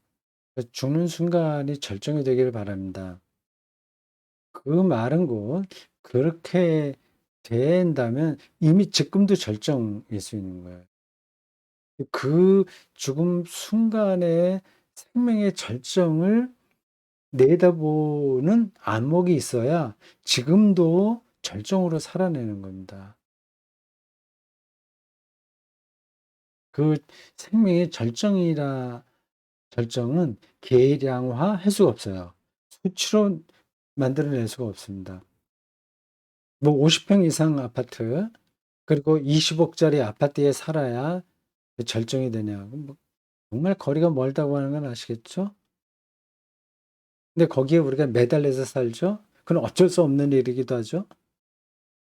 죽는 순간이 절정이 되기를 바랍니다. 그 말은 곧 그렇게 된다면 이미 지금도 절정일 수 있는 거예요. 그 죽음 순간에 생명의 절정을 내다보는 안목이 있어야 지금도 절정으로 살아내는 겁니다. 그 생명의 절정은 계량화할 수가 없어요. 수치로 만들어낼 수가 없습니다. 뭐 50평 이상 아파트 그리고 20억짜리 아파트에 살아야 절정이 되냐고 뭐 정말 거리가 멀다고 하는 건 아시겠죠? 근데 거기에 우리가 매달려서 살죠? 그건 어쩔 수 없는 일이기도 하죠.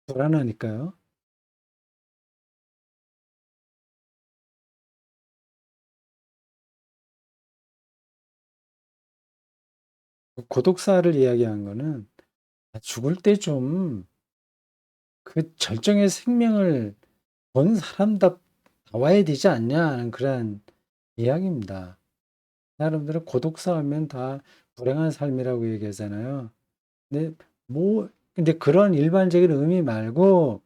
불안하니까요. 고독사를 이야기한 거는 죽을 때 좀 그 절정의 생명을 본 사람답 나와야 되지 않냐 하는 그런 이야기입니다. 사람들은 고독사 하면 다 불행한 삶이라고 얘기하잖아요. 근데 근데 그런 일반적인 의미 말고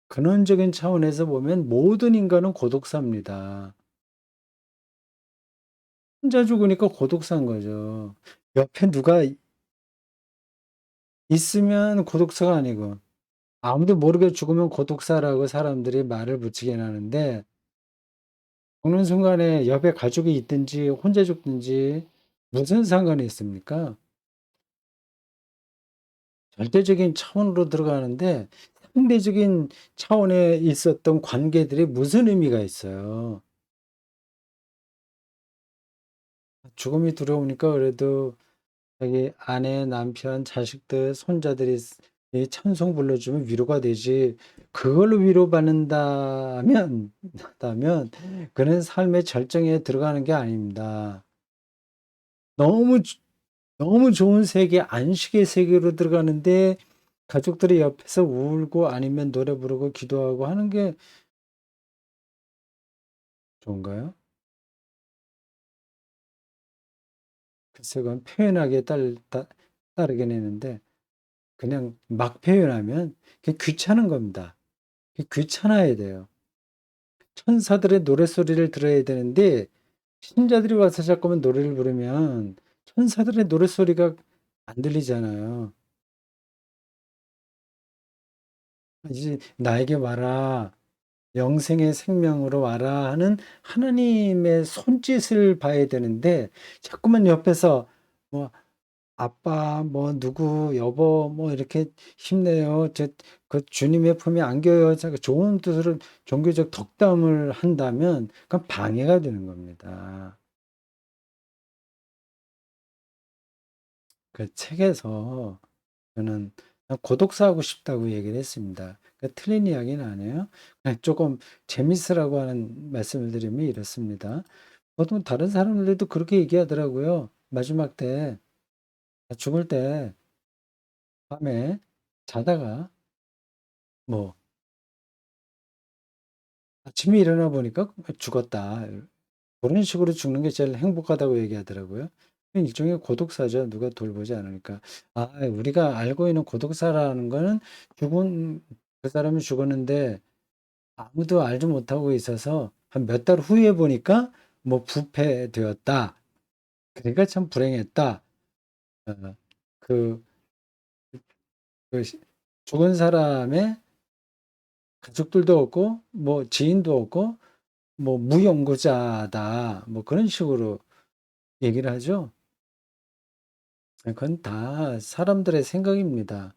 근원적인 차원에서 보면 모든 인간은 고독사입니다. 혼자 죽으니까 고독사인 거죠. 옆에 누가 있으면 고독사가 아니고 아무도 모르게 죽으면 고독사라고 사람들이 말을 붙이긴 하는데 죽는 순간에 옆에 가족이 있든지 혼자 죽든지 무슨 상관이 있습니까? 절대적인 차원으로 들어가는데 상대적인 차원에 있었던 관계들이 무슨 의미가 있어요. 죽음이 두려우니까 그래도 자기 아내, 남편, 자식들, 손자들이 이 찬송 불러주면 위로가 되지. 그걸로 위로받는다면 다면 그는 삶의 절정에 들어가는 게 아닙니다. 너무 너무 좋은 세계, 안식의 세계로 들어가는데 가족들이 옆에서 울고 아니면 노래 부르고 기도하고 하는 게 좋은가요? 글쎄 그건 표현하기에 따르긴 했는데 그냥 막 표현하면 그게 귀찮은 겁니다. 그게 귀찮아야 돼요. 천사들의 노랫소리를 들어야 되는데 신자들이 와서 자꾸만 노래를 부르면 천사들의 노랫소리가 안 들리잖아요. 이제 "나에게 와라. 영생의 생명으로 와라." 하는 하나님의 손짓을 봐야 되는데 자꾸만 옆에서 뭐 "아빠 뭐 누구 여보 뭐 이렇게 힘내요. 주님의 품에 안겨요." 자꾸 좋은 뜻으로 종교적 덕담을 한다면 그건 방해가 되는 겁니다. 그 책에서 저는 그냥 고독사하고 싶다고 얘기를 했습니다. 틀린 이야기는 아니에요. 그냥 조금 재밌으라고 하는 말씀을 드리면 이렇습니다. 보통 다른 사람들도 그렇게 얘기하더라고요. 마지막 때 죽을 때 밤에 자다가 뭐 아침에 일어나 보니까 죽었다. 그런 식으로 죽는 게 제일 행복하다고 얘기하더라고요. 일종의 고독사죠. 누가 돌보지 않으니까. 아, 우리가 알고 있는 고독사라는 거는 죽은 그 사람이 죽었는데 아무도 알지 못하고 있어서 한 몇 달 후에 보니까 뭐 부패되었다. 그러니까 참 불행했다. 어, 그, 그 죽은 사람의 가족들도 없고 뭐 지인도 없고 뭐 무용고자다. 뭐 그런 식으로 얘기를 하죠. 그건 다 사람들의 생각입니다.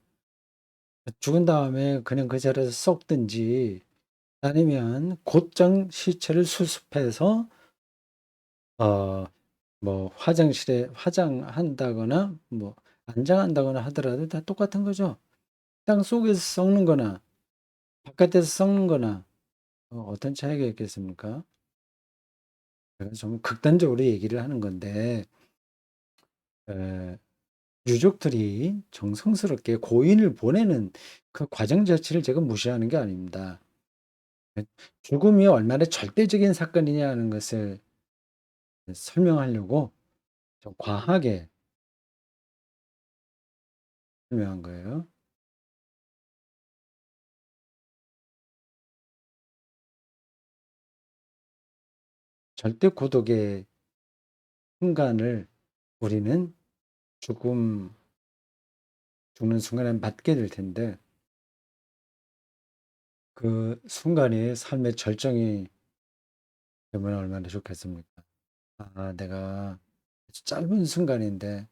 죽은 다음에 그냥 그 자리에서 썩든지 아니면 곧장 시체를 수습해서 어, 뭐 화장실에 화장한다거나 뭐 안장한다거나 하더라도 다 똑같은 거죠. 땅 속에서 썩는 거나 바깥에서 썩는 거나 어떤 차이가 있겠습니까? 제가 좀 극단적으로 얘기를 하는 건데 에, 유족들이 정성스럽게 고인을 보내는 그 과정 자체를 제가 무시하는 게 아닙니다. 죽음이 얼마나 절대적인 사건이냐는 것을 설명하려고 좀 과하게 설명한 거예요. 절대 고독의 순간을 우리는 죽음, 죽는 순간에 맞게 될 텐데 그 순간이 삶의 절정이 되면 얼마나 좋겠습니까? 아, 내가 아주 짧은 순간인데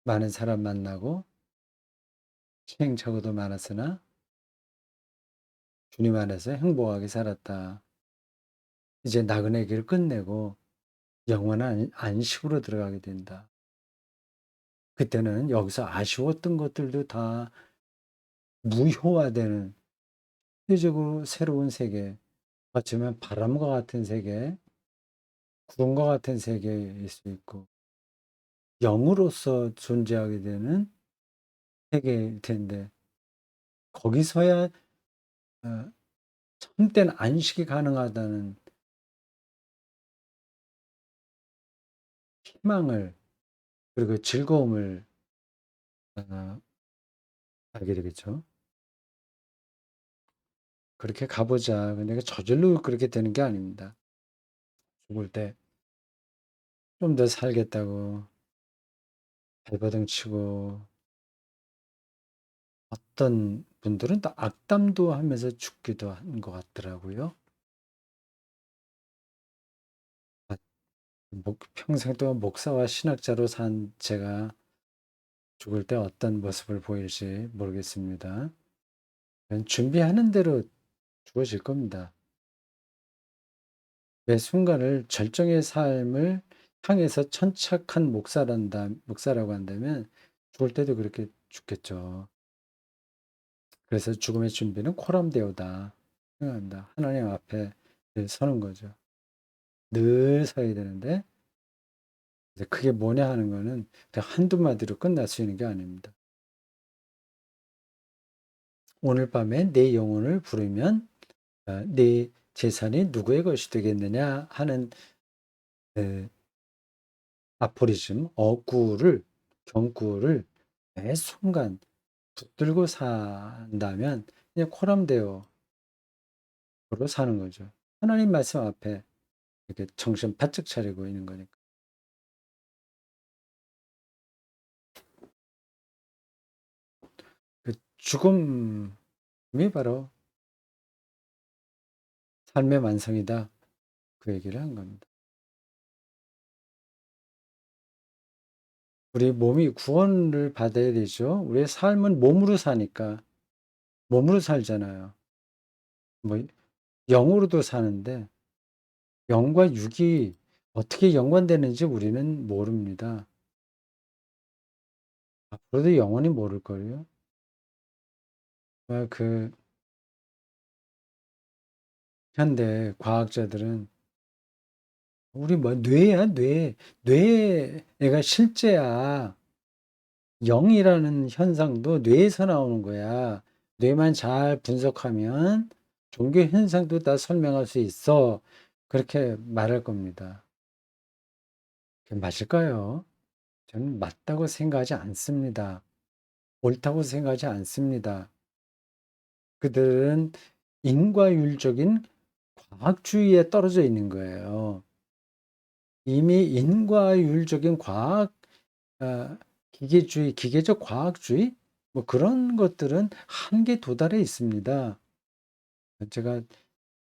많은 사람 만나고 시행착오도 많았으나 주님 안에서 행복하게 살았다. 이제 나그네 길 끝내고 영원한 안식으로 들어가게 된다. 그때는 여기서 아쉬웠던 것들도 다 무효화되는 실제적으로 새로운 세계, 어쩌면 바람과 같은 세계, 구름과 같은 세계일 수 있고 영으로서 존재하게 되는 세계일 텐데 거기서야 어, 참된 안식이 가능하다는 희망을 그리고 즐거움을 어, 알게 되겠죠. 그렇게 가보자. 근데 저절로 그렇게 되는 게 아닙니다. 죽을 때 좀 더 살겠다고 발버둥 치고 어떤 분들은 또 악담도 하면서 죽기도 한 것 같더라고요. 아, 평생 동안 목사와 신학자로 산 제가 죽을 때 어떤 모습을 보일지 모르겠습니다. 준비하는 대로 죽어질 겁니다. 매 순간을 절정의 삶을 향해서 천착한 목사라고 한다면 죽을 때도 그렇게 죽겠죠. 그래서 죽음의 준비는 코람데오다 생각합니다. 하나님 앞에 늘 서는 거죠. 늘 서야 되는데 이제 그게 뭐냐 하는 거는 그냥 한두 마디로 끝날 수 있는 게 아닙니다. 오늘 밤에 내 영혼을 부르면 내 재산이 누구의 것이 되겠느냐 하는 그 아포리즘, 어구를 경구를 매 순간 붙들고 산다면 그냥 코람데오로 사는 거죠. 하나님 말씀 앞에 이렇게 정신 바짝 차리고 있는 거니까. 그 죽음이 바로 삶의 완성이다. 그 얘기를 한 겁니다. 우리 몸이 구원을 받아야 되죠. 우리의 삶은 몸으로 사니까 몸으로 살잖아요. 뭐 영으로도 사는데 영과 육이 어떻게 연관되는지 우리는 모릅니다. 앞으로도 영원히 모를 거예요. 그 현대 과학자들은 우리 뭐 뇌야 뇌 뇌가 실제야. 영이라는 현상도 뇌에서 나오는 거야. 뇌만 잘 분석하면 종교 현상도 다 설명할 수 있어. 그렇게 말할 겁니다. 그게 맞을까요? 저는 맞다고 생각하지 않습니다. 옳다고 생각하지 않습니다. 그들은 인과율적인 과학주의에 떨어져 있는 거예요. 이미 인과율적인 과학, 기계주의, 기계적 과학주의? 뭐 그런 것들은 한계 도달해 있습니다. 제가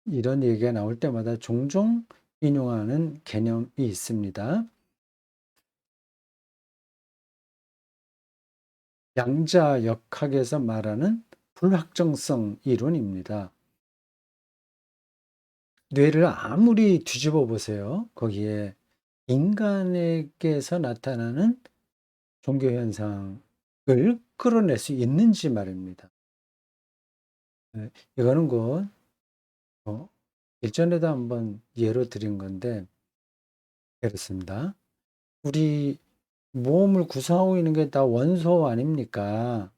이런 얘기가 나올 때마다 종종 인용하는 개념이 있습니다. 양자역학에서 말하는 불확정성 이론입니다. 뇌를 아무리 뒤집어 보세요. 거기에 인간에게서 나타나는 종교 현상을 끌어낼 수 있는지 말입니다. 이거는 곧 일전에도 한번 예로 드린 건데 그렇습니다. 우리 몸을 구성하고 있는 게 다 원소 아닙니까?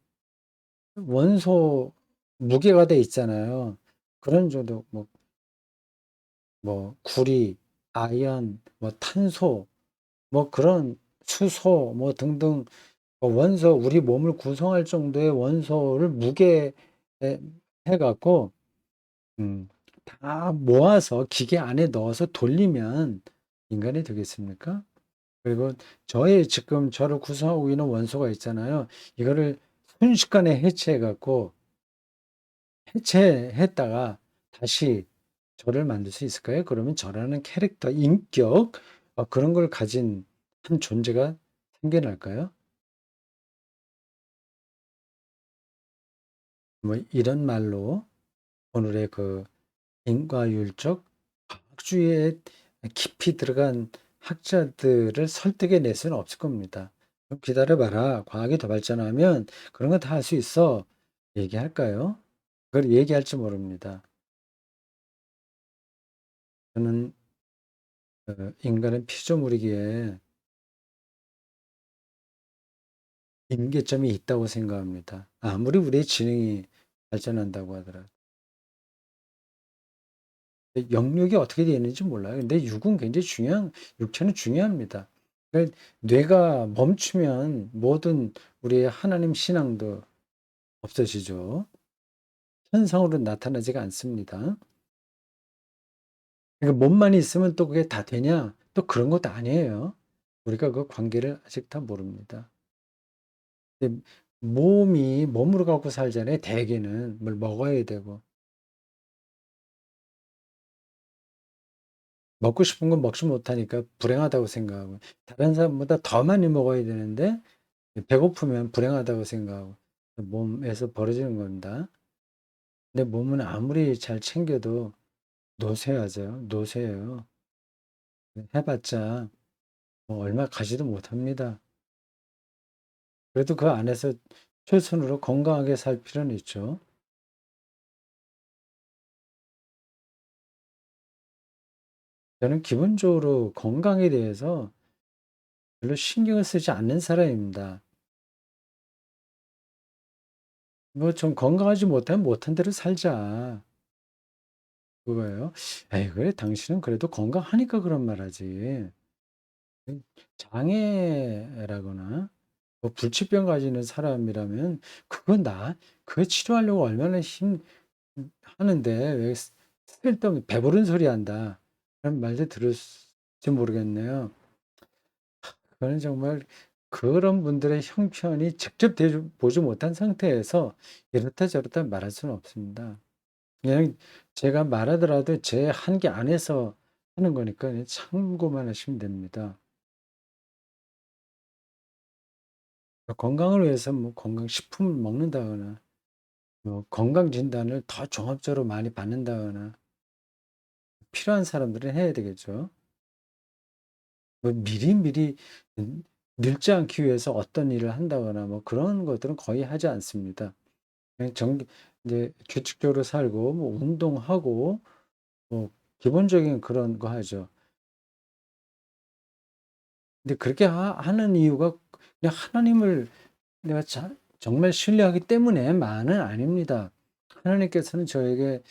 원소 무게가 돼 있잖아요. 그런 정도 뭐 구리, 아연, 뭐 탄소, 뭐 그런 수소 뭐 등등 원소 우리 몸을 구성할 정도의 원소를 무게에 해 갖고 다 모아서 기계 안에 넣어서 돌리면 인간이 되겠습니까? 그리고 지금 저를 구성하고 있는 원소가 있잖아요. 이거를 순식간에 해체해 갖고 해체했다가 다시 저를 만들 수 있을까요? 그러면 저라는 캐릭터, 인격 그런 걸 가진 한 존재가 생겨날까요? 뭐 이런 말로 오늘의 그 인과율적 과학주의에 깊이 들어간 학자들을 설득해 낼 수는 없을 겁니다. 좀 기다려봐라. 과학이 더 발전하면 그런 거 다 할 수 있어. 얘기할까요? 그걸 얘기할지 모릅니다. 저는 인간은 피조물이기에 임계점이 있다고 생각합니다. 아무리 우리의 지능이 발전한다고 하더라도. 영역이 어떻게 되는지 몰라요. 근데 육체는 중요합니다. 그러니까 뇌가 멈추면 모든 우리의 하나님 신앙도 없어지죠. 현상으로 나타나지가 않습니다. 그러니까 몸만 있으면 또 그게 다 되냐? 또 그런 것도 아니에요. 우리가 그 관계를 아직 다 모릅니다. 근데 몸으로 갖고 살잖아요. 대개는 뭘 먹어야 되고 먹고 싶은 건 먹지 못하니까 불행하다고 생각하고 다른 사람보다 더 많이 먹어야 되는데 배고프면 불행하다고 생각하고 몸에서 벌어지는 겁니다. 근데 몸은 아무리 잘 챙겨도 노쇠하죠. 노쇠해요. 해봤자 뭐 얼마 가지도 못합니다. 그래도 그 안에서 최선으로 건강하게 살 필요는 있죠. 저는 기본적으로 건강에 대해서 별로 신경을 쓰지 않는 사람입니다. 뭐 좀 건강하지 못하면 못한 대로 살자. 그거예요. 에이, 그래, 당신은 그래도 건강하니까 그런 말 하지. 장애라거나 뭐 불치병 가지는 사람이라면 그거 치료하려고 얼마나 하는데 왜 쓸데없는 배부른 소리 한다. 그런 말도 들을지 모르겠네요. 그거는 정말 그런 분들의 형편이 직접 보지 못한 상태에서 이렇다 저렇다 말할 수는 없습니다. 그냥 제가 말하더라도 제 한계 안에서 하는 거니까 그냥 참고만 하시면 됩니다. 건강을 위해서 뭐 건강식품을 먹는다거나 뭐 건강 진단을 더 종합적으로 많이 받는다거나 필요한 사람들은 해야 되겠죠. 뭐 미리미리 늙지 않기 위해서 어떤 일을 한다거나 뭐 그런 것들은 거의 하지 않습니다. 그냥 이제 규칙적으로 살고 뭐 운동하고 뭐 기본적인 그런 거 하죠. 근데 그렇게 하는 이유가 그냥 하나님을 내가 정말 신뢰하기 때문에만은 아닙니다. 하나님께서는 저에게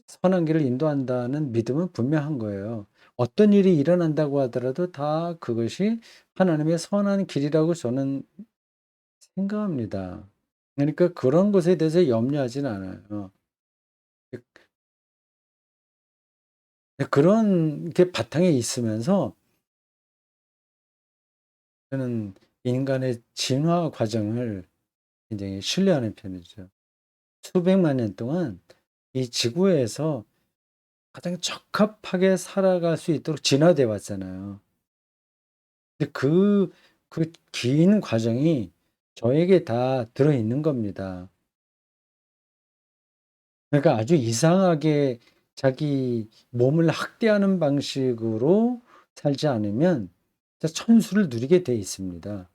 선한 길을 인도한다는 믿음은 분명한 거예요. 어떤 일이 일어난다고 하더라도 다 그것이 하나님의 선한 길이라고 저는 생각합니다. 그러니까 그런 것에 대해서 염려하진 않아요. 그런 게 바탕에 있으면서 저는 인간의 진화 과정을 굉장히 신뢰하는 편이죠. 수백만 년 동안 이 지구에서 가장 적합하게 살아갈 수 있도록 진화돼 왔잖아요. 근데 그 긴 과정이 저에게 다 들어있는 겁니다. 그러니까 아주 이상하게 자기 몸을 학대하는 방식으로 살지 않으면 진짜 천수를 누리게 돼 있습니다.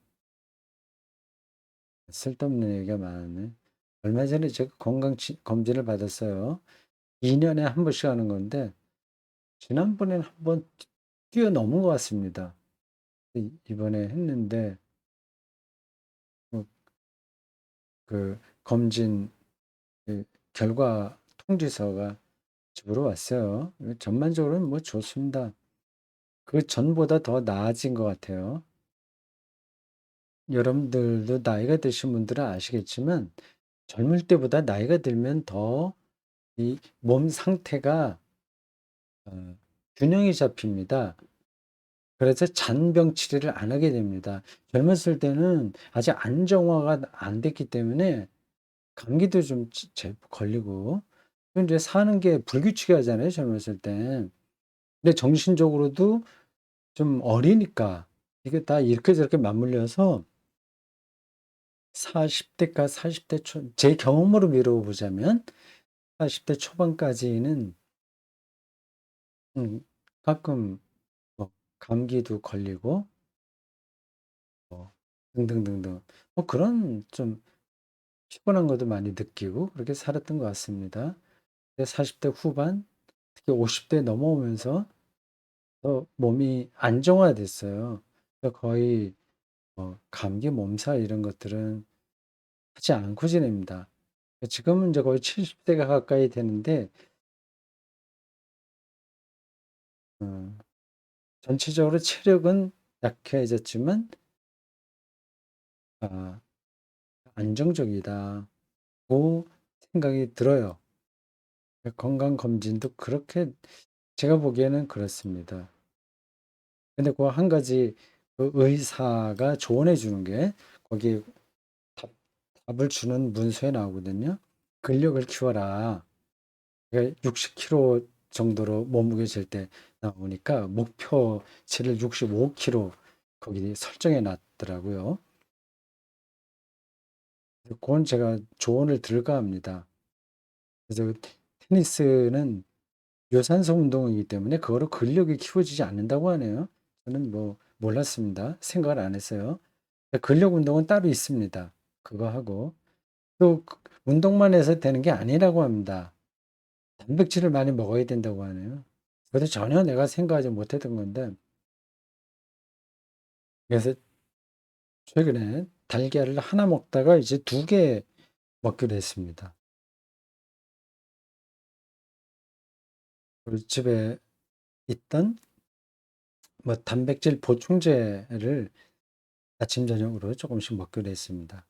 쓸데없는 얘기가 많네. 얼마 전에 제가 건강 검진을 받았어요. 2 년에 한 번씩 하는 건데 지난번에는 한 번 뛰어넘은 것 같습니다. 이번에 했는데 뭐 검진 결과 통지서가 집으로 왔어요. 전반적으로는 뭐 좋습니다. 전보다 더 나아진 것 같아요. 여러분들도 나이가 드신 분들은 아시겠지만 젊을 때보다 나이가 들면 더 이 몸 상태가 균형이 잡힙니다. 그래서 잔병 치레를 안 하게 됩니다. 젊었을 때는 아직 안정화가 안 됐기 때문에 감기도 좀 걸리고 이제 사는 게 불규칙하잖아요, 젊었을 땐. 근데 정신적으로도 좀 어리니까 이게 다 이렇게 저렇게 맞물려서 40 대 제 경험으로 미루어 보자면 40대 초반까지는 음 가끔 뭐 감기도 걸리고 뭐 등등등등 그런 좀 피곤한 것도 많이 느끼고 그렇게 살았던 것 같습니다. 근데 40대 후반 특히 50대 넘어오면서 몸이 안정화됐어요. 그래서 거의 감기, 몸살 이런 것들은 하지 않고 지냅니다. 지금은 이제 거의 70 대가 가까이 되는데 어 전체적으로 체력은 약해졌지만 아 '안정적이다.' 고 생각이 들어요. 건강 검진도 그렇게 제가 보기에는 그렇습니다. 근데 한 가지 의사가 조언해 주는 게 거기에 답 답을 주는 문서에 나오거든요. "근력을 키워라." 그러니까 60 킬로 정도로 몸무게 잴 때 나오니까 목표치를 65 킬로 거기 설정해 놨더라고요. 그건 제가 조언을 들을까 합니다. 그래서 테니스는 유산소 운동이기 때문에 그거로 근력이 키워지지 않는다고 하네요. 저는 뭐 몰랐습니다. 생각을 안 했어요. 근력 운동은 따로 있습니다. 그거 하고 또 운동만 해서 되는 게 아니라고 합니다. 단백질을 많이 먹어야 된다고 하네요. 그것도 전혀 내가 생각하지 못했던 건데 그래서 최근에 달걀을 하나 먹다가 이제 2개 먹기로 했습니다. 그리고 집에 있던 뭐 단백질 보충제를 아침 저녁으로 조금씩 먹기로 했습니다.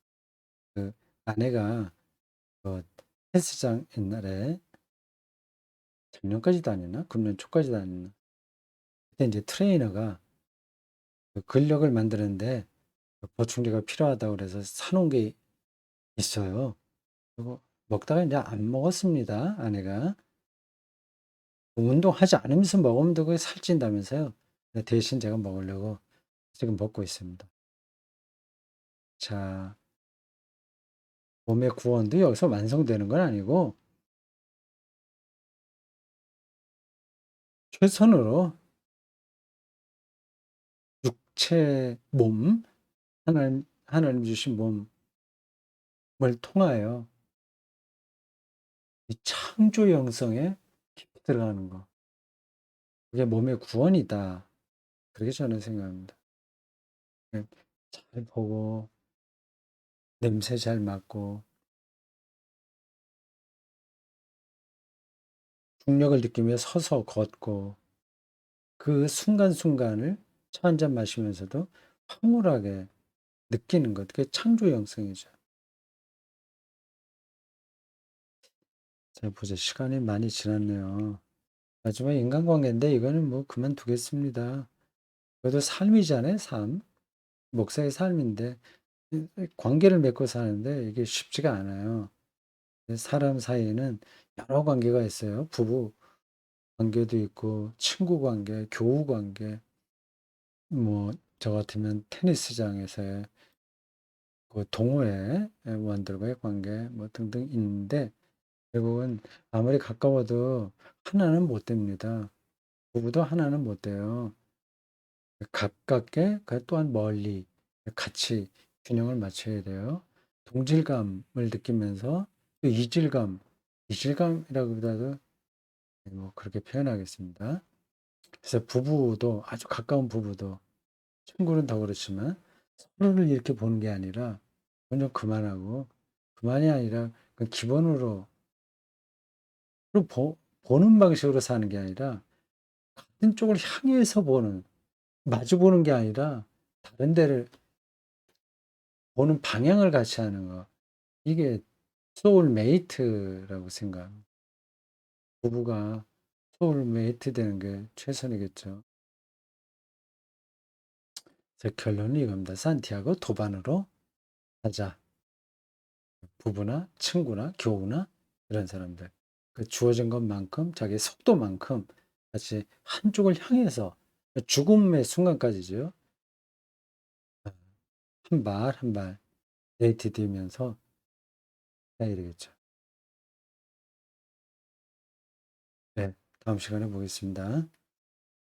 그 아내가 헬스장 옛날에 작년까지 다녔나? 금년 초까지 다녔나? 그때 이제 트레이너가 근력을 만드는데 보충제가 필요하다고 그래서 사놓은 게 있어요. 그거 먹다가 이제 안 먹었습니다, 아내가. 운동하지 않으면서 먹으면 또 그게 살찐다면서요. 대신 제가 먹으려고 지금 먹고 있습니다. 자, 몸의 구원도 여기서 완성되는 건 아니고 최선으로 육체 몸, 하나님 주신 몸을 통하여 이 창조 영성에 깊이 들어가는 거. 그게 몸의 구원이다. 그렇게 저는 생각합니다. 네, 잘 보고 냄새 잘 맡고 중력을 느끼며 서서 걷고 그 순간순간을 차 한 잔 마시면서도 황홀하게 느끼는 것. 그게 창조 영성이죠. 자, 보자. 시간이 많이 지났네요. 마지막 인간관계인데 이거는 뭐 그만두겠습니다. 그래도 삶이잖아요, 삶. 목사의 삶인데 관계를 맺고 사는데 이게 쉽지가 않아요. 사람 사이에는 여러 관계가 있어요. 부부 관계도 있고 친구 관계, 교우 관계, 뭐 저 같으면 테니스장에서의 그 동호회 원들과의 관계 뭐 등등 있는데 결국은 아무리 가까워도 하나는 못 됩니다. 부부도 하나는 못 돼요. 가깝게 또한 멀리 같이 균형을 맞춰야 돼요. 동질감을 느끼면서 또 이질감이라기보다도 뭐 그렇게 표현하겠습니다. 그래서 부부도 아주 가까운 부부도 친구는 더 그렇지만 서로를 이렇게 보는 게 아니라 그건 좀 그만하고 그만이 아니라 그 기본으로 보는 방식으로 사는 게 아니라 같은 쪽을 향해서 보는 마주 보는 게 아니라 다른 데를 보는 방향을 같이 하는 거. 이게 소울메이트라고 생각합니다. 부부가 소울메이트 되는 게 최선이겠죠. 그래서 결론은 이겁니다. 산티아고 도반으로 가자. 부부나 친구나 교우나 이런 사람들. 그 주어진 것만큼 자기 속도만큼 같이 한쪽을 향해서 죽음의 순간까지죠. 한 발 한 발 데이트 뛰면서 해야 되겠죠. 네, 다음 시간에 보겠습니다.